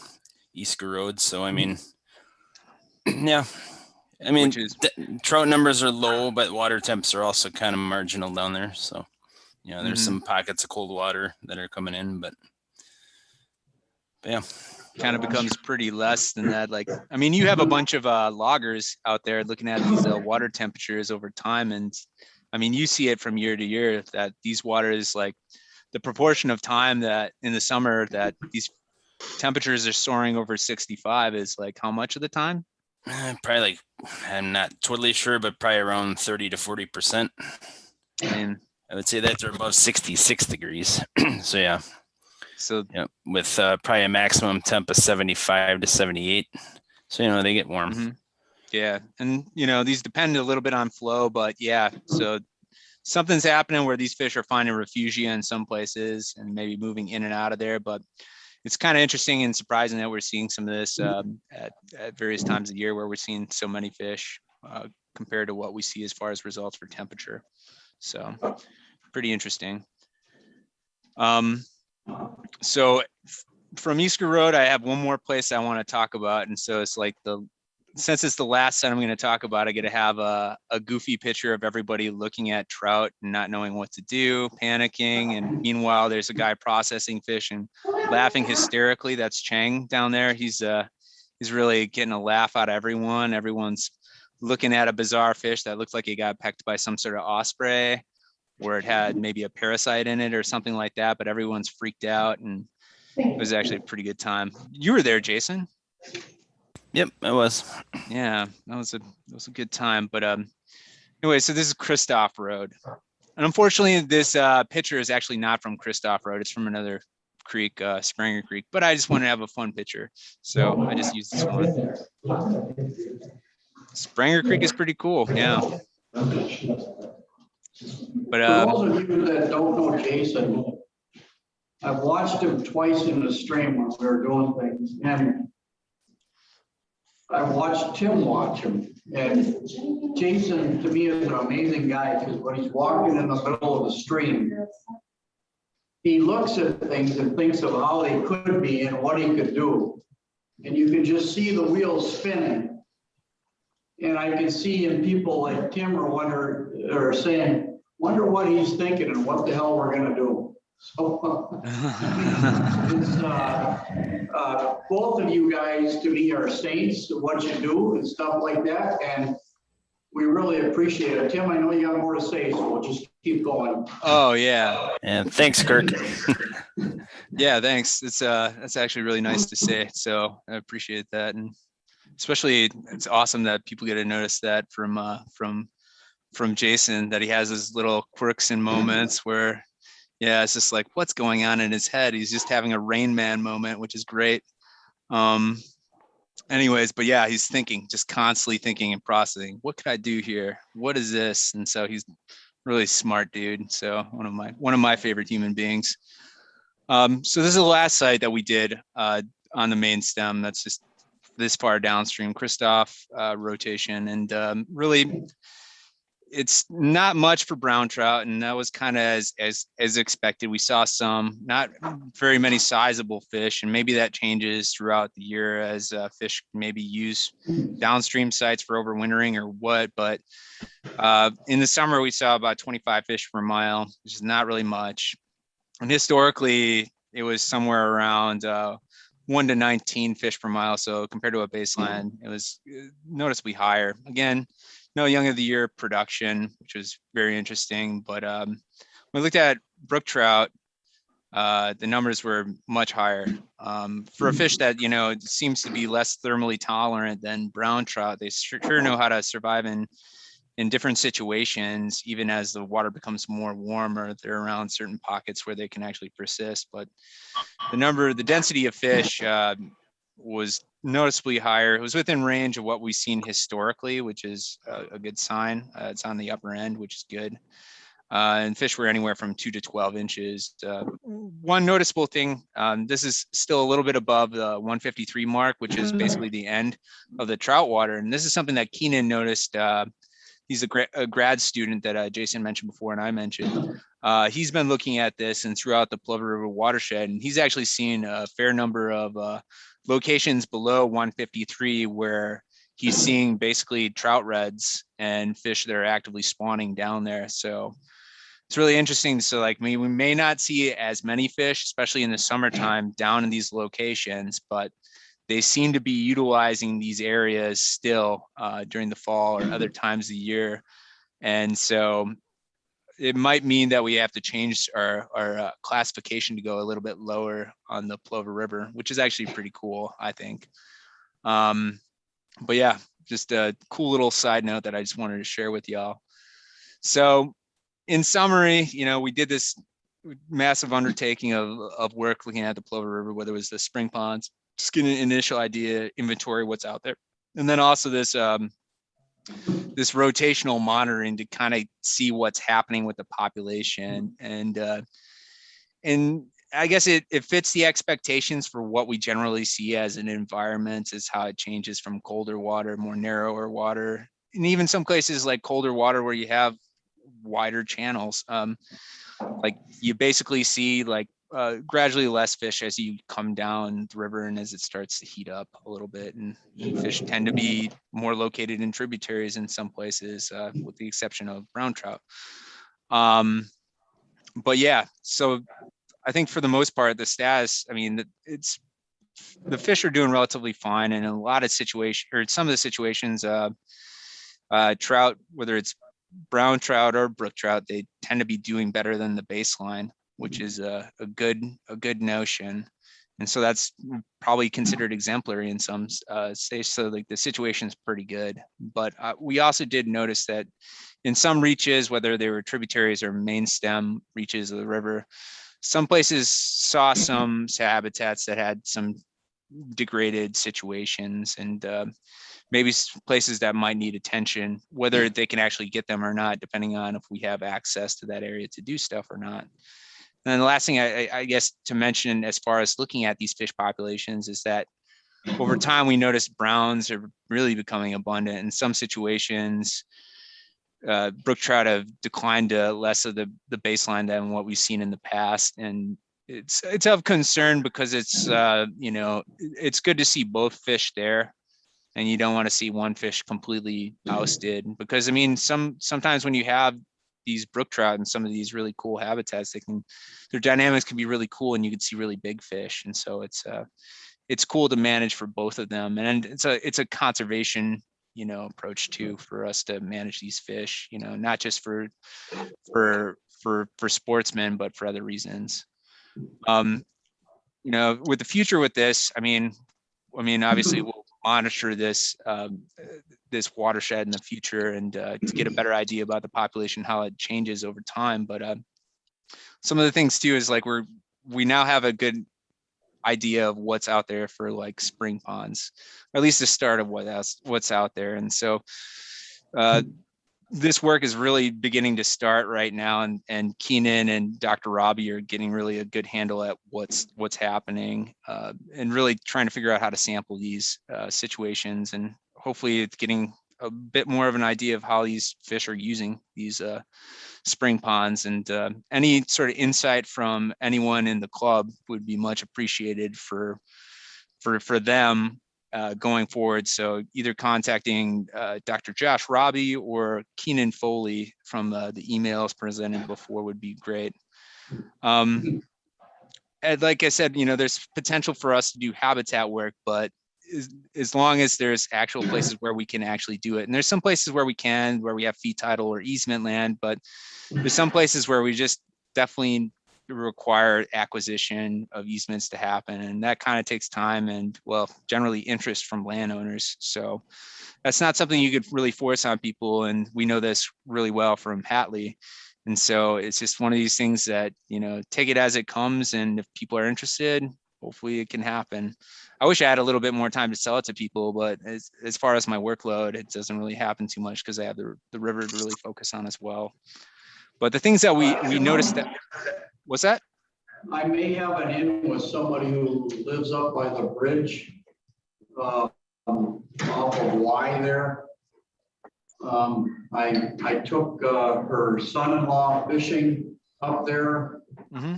Easker Road. So, I mean, yeah, I mean, trout numbers are low, but water temps are also kind of marginal down there. So, there's some pockets of cold water that are coming in, but yeah. Kind of becomes pretty less than that. Like, I mean, you have a bunch of loggers out there looking at these water temperatures over time. And I mean, you see it from year to year that these waters, like the proportion of time that in the summer that these temperatures are soaring over 65 is like how much of the time? Probably like, I'm not totally sure, but probably around 30 to 40%. I mean, I would say that they're above 66 degrees. So yeah. So yeah, with probably a maximum temp of 75 to 78. So, they get warm. Yeah. And, these depend a little bit on flow, but yeah. So something's happening where these fish are finding refugia in some places and maybe moving in and out of there. But it's kind of interesting and surprising that we're seeing some of this at various times of the year where we're seeing so many fish compared to what we see as far as results for temperature. So pretty interesting. So from Easker Road, I have one more place I want to talk about. And so it's like since it's the last set I'm going to talk about, I get to have a goofy picture of everybody looking at trout and not knowing what to do, panicking. And meanwhile, there's a guy processing fish and laughing hysterically. That's Chang down there. He's really getting a laugh out of everyone. Everyone's looking at a bizarre fish that looks like it got pecked by some sort of osprey, where it had maybe a parasite in it or something like that, but everyone's freaked out, and it was actually a pretty good time. You were there, Jason. Yep, I was. Yeah, that was a good time. But anyway, so this is Christoph Road. And unfortunately, this picture is actually not from Christoph Road. It's from another creek, Springer Creek, but I just wanted to have a fun picture. So I just used this one. Springer Creek is pretty cool. Yeah. But for those of you that don't know Jason, I've watched him twice in the stream when we were doing things, and I've watched Tim watch him. And Jason, to me, is an amazing guy, because when he's walking in the middle of the stream, he looks at things and thinks of how they could be and what he could do. And you can just see the wheels spinning. And I can see in people like Tim or saying, wonder what he's thinking and what the hell we're going to do. So it's, both of you guys to me are saints of what you do and stuff like that. And we really appreciate it. Tim, I know you got more to say, so we'll just keep going. Oh, yeah. And thanks, Kirk. Yeah, thanks. That's actually really nice to say. So I appreciate that. And especially it's awesome that people get to notice that from Jason, that he has his little quirks and moments where, yeah, it's just like, what's going on in his head? He's just having a Rain Man moment, which is great. Anyways, but yeah, he's thinking, just constantly thinking and processing. What could I do here? What is this? And so he's really smart dude. So one of my favorite human beings. So this is the last site that we did on the main stem. That's just this far downstream, Christoph rotation, and really it's not much for brown trout, and that was kind of as expected. We saw some, not very many sizable fish, and maybe that changes throughout the year as fish maybe use downstream sites for overwintering or what. But in the summer, we saw about 25 fish per mile, which is not really much. And historically, it was somewhere around 1 to 19 fish per mile. So compared to a baseline, it was noticeably higher. Again, no young of the year production, which was very interesting. But we looked at brook trout. the numbers were much higher. For a fish that, you know, seems to be less thermally tolerant than brown trout, they sure know how to survive in different situations, even as the water becomes more warm or they're around certain pockets where they can actually persist. But the density of fish was noticeably higher. It was within range of what we've seen historically, which is a good sign. It's on the upper end, which is good. And fish were anywhere from 2 to 12 inches. One noticeable thing, this is still a little bit above the 153 mark, which is basically the end of the trout water. And this is something that Keenan noticed. He's a grad student that Jason mentioned before and I mentioned. He's been looking at this and throughout the Plover River watershed, and he's actually seen a fair number of locations below 153 where he's seeing basically trout reds and fish that are actively spawning down there. So it's really interesting. So like we may not see as many fish, especially in the summertime down in these locations, but they seem to be utilizing these areas still during the fall or other times of the year. And so it might mean that we have to change our classification to go a little bit lower on the Plover River, which is actually pretty cool, I think. But yeah, just a cool little side note that I just wanted to share with y'all. So in summary, you know, we did this massive undertaking of work looking at the Plover River, whether it was the spring ponds, just get an initial idea, inventory what's out there. And then also this this rotational monitoring to kind of see what's happening with the population. And I guess it fits the expectations for what we generally see as an environment, is how it changes from colder water, more narrower water, and even some places like colder water where you have wider channels. Like you basically see like gradually less fish as you come down the river and as it starts to heat up a little bit, and fish tend to be more located in tributaries in some places, with the exception of brown trout. But yeah, so I think for the most part, the status, I mean, the fish are doing relatively fine, and in a lot of situations, or some of the situations, trout, whether it's brown trout or brook trout, they tend to be doing better than the baseline, which is a good notion. And so that's probably considered exemplary in some states. So like the situation is pretty good. But we also did notice that in some reaches, whether they were tributaries or main stem reaches of the river, some places saw some habitats that had some degraded situations, and maybe places that might need attention, whether they can actually get them or not, depending on if we have access to that area to do stuff or not. And then the last thing I guess to mention as far as looking at these fish populations is that over time we noticed browns are really becoming abundant. In some situations, brook trout have declined to less of the baseline than what we've seen in the past. And it's of concern because it's, you know, it's good to see both fish there. And you don't want to see one fish completely ousted, because I mean, sometimes when you have these brook trout and some of these really cool habitats, their dynamics can be really cool, and you can see really big fish. And so it's cool to manage for both of them. And it's a conservation, you know, approach too, for us to manage these fish, you know, not just for sportsmen, but for other reasons. You know, with the future with this, I mean, obviously we'll monitor this this watershed in the future, and to get a better idea about the population, how it changes over time. But some of the things too is like we now have a good idea of what's out there for like spring ponds, or at least the start of what's out there. And so this work is really beginning to start right now, and Keenan and Dr. Robbie are getting really a good handle at what's happening, and really trying to figure out how to sample these situations, and hopefully it's getting a bit more of an idea of how these fish are using these spring ponds. And any sort of insight from anyone in the club would be much appreciated for them going forward. So either contacting Dr. Josh Robbie or Keenan Foley from the emails presented before would be great. And like I said, you know, there's potential for us to do habitat work, but as long as there's actual places where we can actually do it. And there's some places where we have fee title or easement land, but there's some places where we just definitely require acquisition of easements to happen, and that kind of takes time and, well, generally interest from landowners. So that's not something you could really force on people, and we know this really well from Hatley. And so it's just one of these things that, you know, take it as it comes, and if people are interested, hopefully it can happen. I wish I had a little bit more time to sell it to people, but as far as my workload, it doesn't really happen too much because I have the river to really focus on as well. But the things that we noticed that, what's that? I may have an in with somebody who lives up by the bridge, off of Y there. I took her son-in-law fishing up there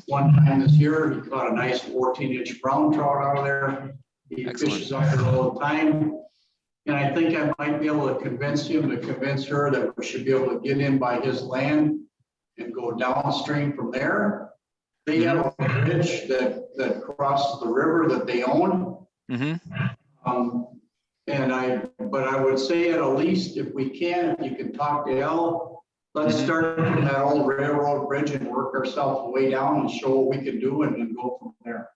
one time this year. He caught a nice 14-inch brown trout out of there. He fishes up there all the time. And I think I might be able to convince him to convince her that we should be able to get in by his land and go downstream from there. They have a bridge that crosses the river that they own. But I would say at least if we can, if you can talk to Elle, let's start from that old railroad bridge and work ourselves way down and show what we can do and then go from there.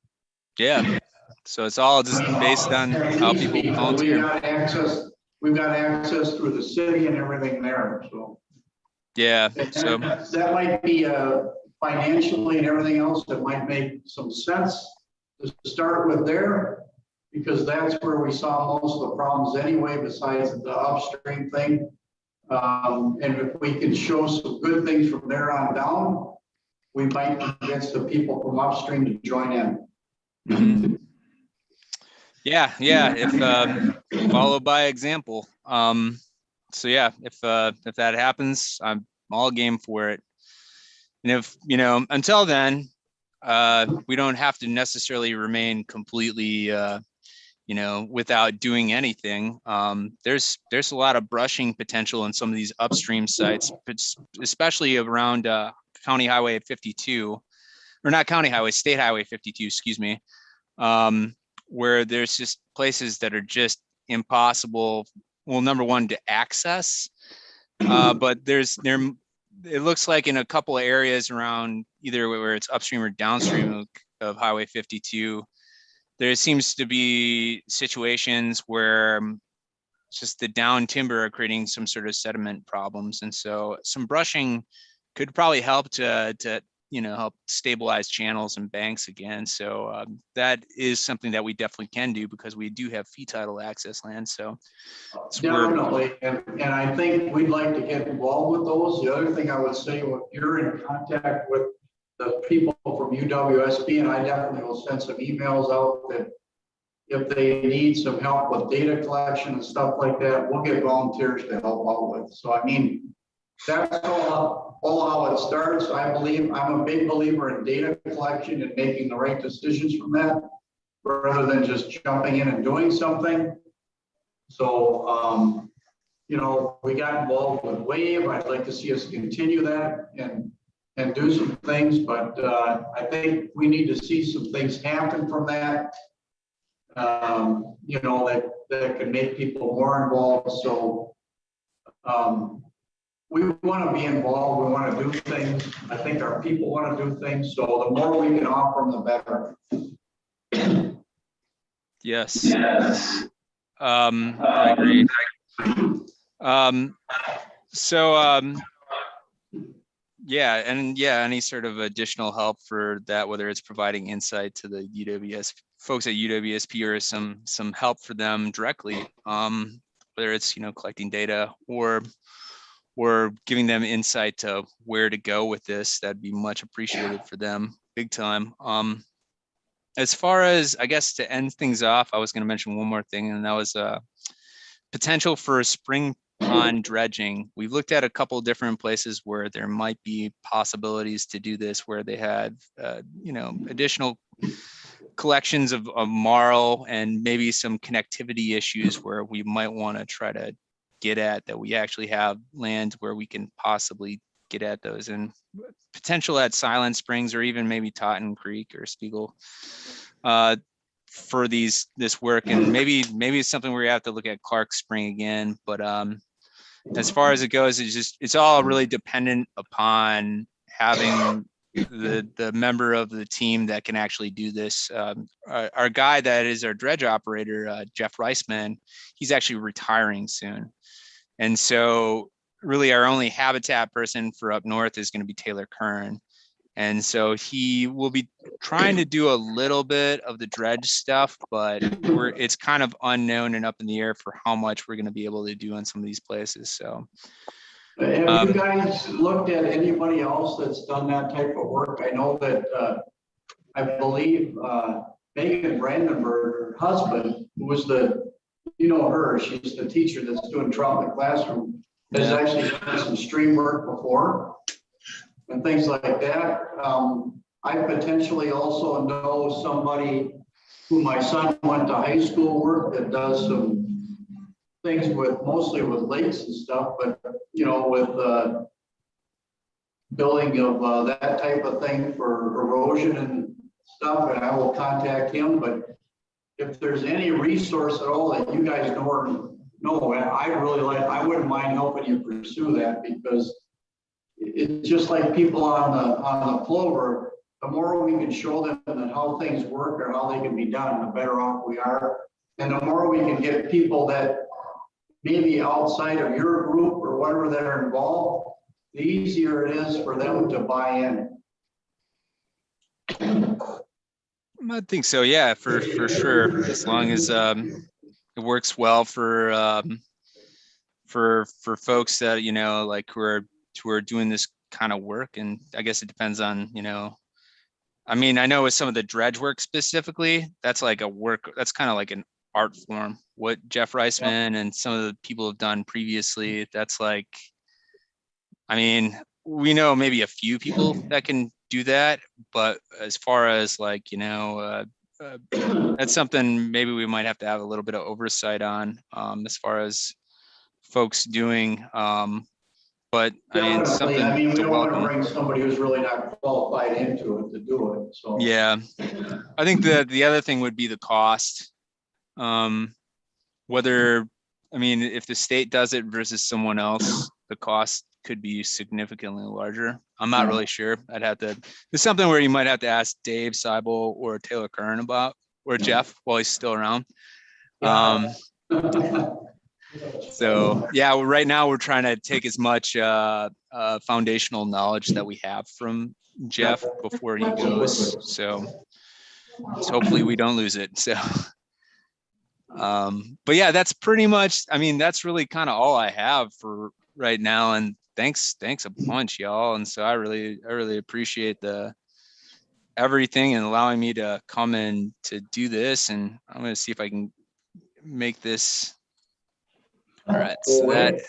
Yeah. So it's all just based on how people volunteer. We've got access through the city and everything there. So yeah. So that might be financially and everything else that might make some sense to start with there, because that's where we saw most of the problems anyway, besides the upstream thing. And if we can show some good things from there on down, we might convince the people from upstream to join in. Yeah. If followed by example. So yeah, if that happens, I'm all game for it. And if, you know, until then, we don't have to necessarily remain completely, you know, without doing anything. There's a lot of brushing potential in some of these upstream sites, especially around County Highway 52, or not County Highway, State Highway 52, excuse me, where there's just places that are just impossible. Well, number one, to access, but it looks like in a couple of areas around either where it's upstream or downstream of Highway 52, there seems to be situations where just the down timber are creating some sort of sediment problems. And so some brushing could probably help to you know, help stabilize channels and banks again. So that is something that we definitely can do because we do have fee title access land. So definitely, and I think we'd like to get involved with those. The other thing I would say, if you're in contact with the people from UWSP, and I definitely will send some emails out that if they need some help with data collection and stuff like that, we'll get volunteers to help out with. So I mean, that's all how it starts. I believe, I'm a big believer in data collection and making the right decisions from that, rather than just jumping in and doing something. So, you know, we got involved with WAVE. I'd like to see us continue that and do some things, but I think we need to see some things happen from that, you know, that can make people more involved. So we want to be involved. We want to do things. I think our people want to do things. So the more we can offer them, the better. Yes. I agree. Yeah, and yeah, any sort of additional help for that, whether it's providing insight to the UWS folks at UWSP or some help for them directly, whether it's, you know, collecting data or giving them insight to where to go with this, that'd be much appreciated for them, big time. As far as, I guess, to end things off, I was going to mention one more thing, and that was potential for spring pond dredging. We've looked at a couple of different places where there might be possibilities to do this, where they had, you know, additional collections of marl and maybe some connectivity issues where we might want to try to get at that. We actually have land where we can possibly get at those, and potential at Silent Springs or even maybe Totten Creek or Spiegel for this work. And maybe it's something where you have to look at Clark Spring again. But as far as it goes, it's all really dependent upon having the member of the team that can actually do this. Our guy that is our dredge operator, Jeff Reisman, he's actually retiring soon. And so really our only habitat person for up north is going to be Taylor Kern. And so he will be trying to do a little bit of the dredge stuff, but it's kind of unknown and up in the air for how much we're going to be able to do in some of these places. So have you guys looked at anybody else that's done that type of work? I know that I believe Megan Brandenburg, her husband, who was you know her, she's the teacher that's doing trout in the classroom, has actually done some stream work before and things like that. I potentially also know somebody who my son went to high school work that does some things mostly with lakes and stuff, but you know, with building of that type of thing for erosion and stuff, and I will contact him. But if there's any resource at all that you guys know, I wouldn't mind helping you pursue that, because it's just like people on the Plover. The more we can show them that how things work or how they can be done, the better off we are. And the more we can get people that maybe outside of your group or whatever that are involved, the easier it is for them to buy in. I think so. Yeah, for sure. As long as it works well for folks that, you know, like who are doing this kind of work. And I guess it depends on, you know, I mean, I know with some of the dredge work specifically, that's like that's kind of like an art form. What Jeff Reisman and some of the people have done previously, that's like, I mean, we know maybe a few people that can do that, but as far as like, you know, that's something maybe we might have to have a little bit of oversight on, as far as folks doing. But I mean, something we to don't want to welcome. bring somebody who's really not qualified into it to do it. So Yeah, I think the other thing would be the cost. Whether, I mean, if the state does it versus someone else, the cost could be significantly larger. I'm not really sure. It's something where you might have to ask Dave Seibel or Taylor Kern about, or Jeff while he's still around. So yeah, right now we're trying to take as much foundational knowledge that we have from Jeff before he goes. So hopefully we don't lose it. So, but yeah, that's pretty much, I mean, that's really kind of all I have for right now. And thanks a bunch, y'all. And so I really appreciate everything and allowing me to come in to do this. And I'm going to see if I can make this. All right, so that.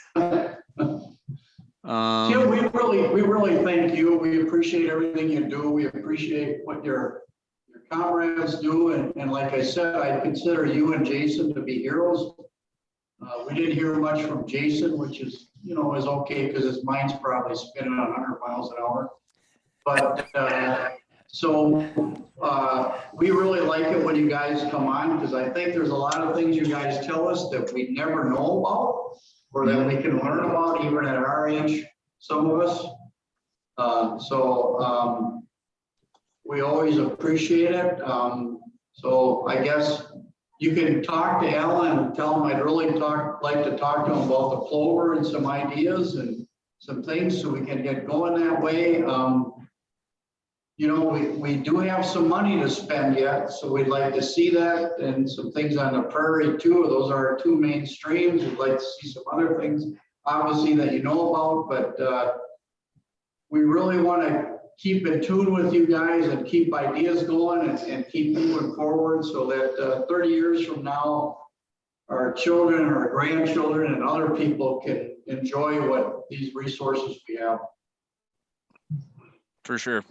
Tim, we really thank you. We appreciate everything you do. We appreciate what your comrades do. And like I said, I consider you and Jason to be heroes. We didn't hear much from Jason, which is, you know, is okay because his mind's probably spinning 100 miles an hour. But we really like it when you guys come on, because I think there's a lot of things you guys tell us that we never know about or that we can learn about even at our age, some of us. We always appreciate it. So I guess you can talk to Alan and tell him I'd really like to talk to him about the Plover and some ideas and some things so we can get going that way. You know, we do have some money to spend yet, so we'd like to see that, and some things on the prairie too. Those are our two main streams. We'd like to see some other things, obviously, that you know about, but we really want to keep in tune with you guys and keep ideas going and keep moving forward so that 30 years from now, our children, our grandchildren, and other people can enjoy what these resources we have. For sure.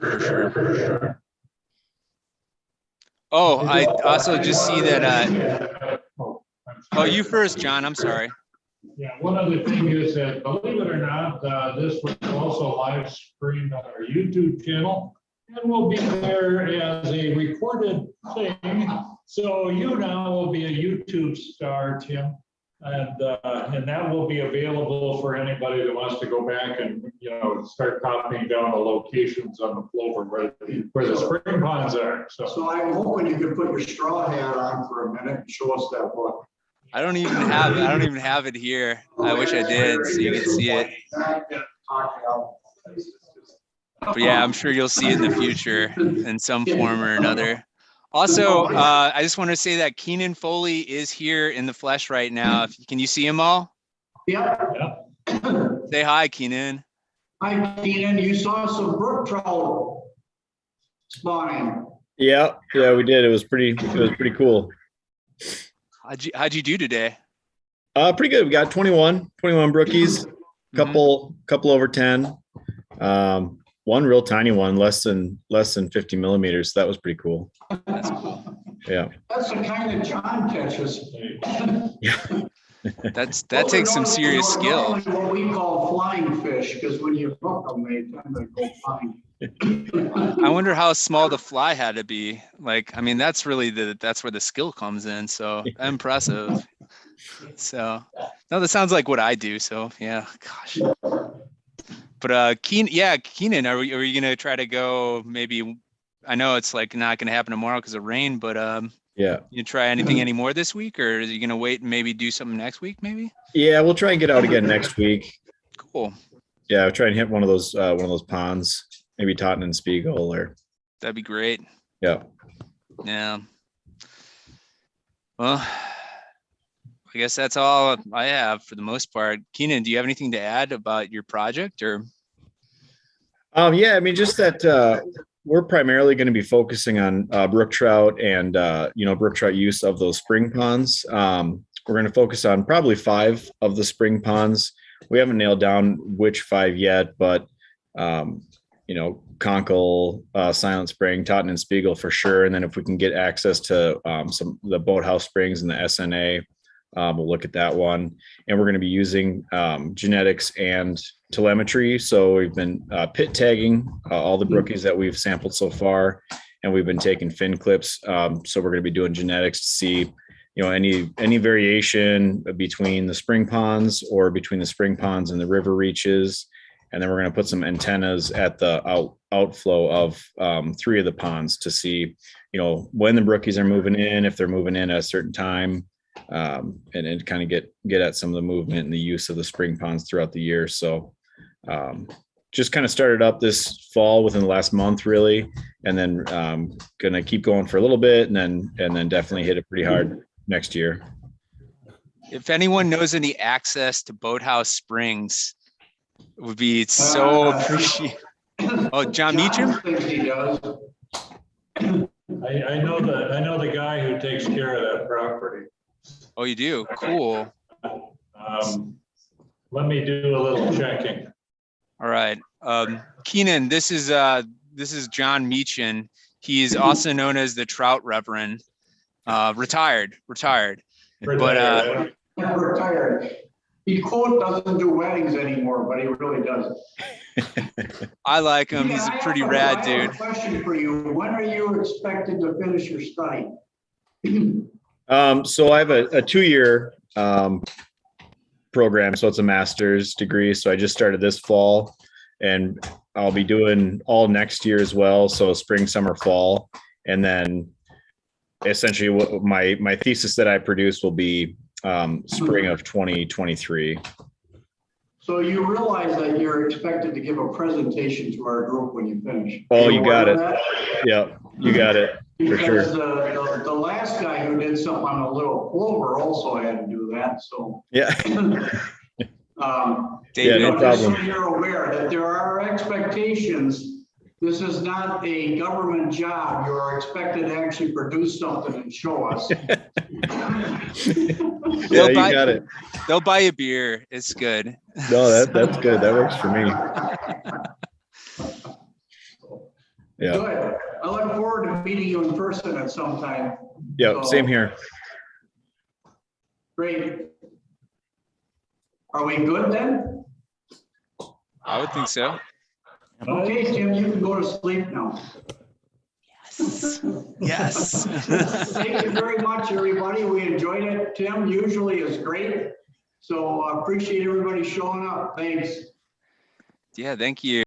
Oh, I also just see that. Oh, you first, John. I'm sorry. Yeah, one other thing is that, believe it or not, this was also live streamed on our YouTube channel and will be there as a recorded thing. So you now will be a YouTube star, Tim. And that will be available for anybody that wants to go back and, start copying down the locations on the Plover where the spring ponds are. So I'm hoping you can put your straw hat on for a minute and show us that book. I don't even have it here. I wish I did, so you can see it. But yeah, I'm sure you'll see it in the future in some form or another. Also, I just want to say that Keenan Foley is here in the flesh right now. Can you see him all? Yeah. Say hi, Keenan. Hi, Keenan. You saw some brook trout spawning. Yeah, we did. It was pretty cool. How'd you do today? Pretty good. We got 21 brookies, couple over 10. One real tiny one, less than 50 millimeters. That was pretty cool. That's cool. Yeah. That's the kind of John catches. Yeah. That takes some serious skill. What we call flying fish, because when you hook them, they tend to go flying. I wonder how small the fly had to be. Like, I mean, that's really that's where the skill comes in. So impressive. So no, that sounds like what I do. So yeah, gosh. But Keenan, are you gonna try to go? Maybe, I know it's like not gonna happen tomorrow because of rain, but yeah. You try anything anymore this week, or are you gonna wait and maybe do something next week? Maybe. Yeah, we'll try and get out again next week. Cool. Yeah, I'll try and hit one of those ponds, maybe Totten and Spiegel, or. That'd be great. Yeah. Yeah. Well, I guess that's all I have for the most part. Keenan, do you have anything to add about your project, or? Yeah, I mean, just that we're primarily going to be focusing on brook trout and brook trout use of those spring ponds. We're going to focus on probably 5 of the spring ponds. We haven't nailed down which 5 yet, but Conkle, Silent Spring, Totten and Spiegel for sure. And then if we can get access to some of the Boathouse Springs and the SNA, we'll look at that one. And we're going to be using genetics and telemetry. So we've been pit tagging all the brookies that we've sampled so far, and we've been taking fin clips. So we're going to be doing genetics to see, any variation between the spring ponds or between the spring ponds and the river reaches. And then we're going to put some antennas at the outflow of 3 of the ponds to see, when the brookies are moving in, if they're moving in at a certain time. And kind of get at some of the movement and the use of the spring ponds throughout the year. So just kind of started up this fall within the last month, really, and then gonna keep going for a little bit, and then definitely hit it pretty hard next year. If anyone knows any access to Boathouse Springs, it would be so appreciated. Oh, John Meacham? I know the guy who takes care of that property. Oh, you do? Cool. Let me do a little checking. All right. Keenan, this is John Meacham. He is also known as the Trout Reverend. Retired. But Retired. He doesn't do weddings anymore, but he really does. I like him. He's a pretty rad dude. I have a question for you. When are you expected to finish your study? So I have a 2-year program. So it's a master's degree. So I just started this fall, and I'll be doing all next year as well. So spring, summer, fall. And then essentially what my thesis that I produce will be spring of 2023. So you realize that you're expected to give a presentation to our group when you finish. Oh, you got it. Yeah, you got it. For sure. Because the last guy who did something on a little plover also had to do that. So yeah. David, no problem. Just so you're aware that there are expectations. This is not a government job. You are expected to actually produce something and show us. Yeah, you got it. They'll buy a beer. It's good. No, that's good. That works for me. Yeah. Good. I look forward to meeting you in person at some time. Yeah, same here. Great. Are we good then? I would think so. Okay, Tim, you can go to sleep now. Yes. Thank you very much, everybody. We enjoyed it. Tim usually is great. So I appreciate everybody showing up. Thanks. Yeah, thank you.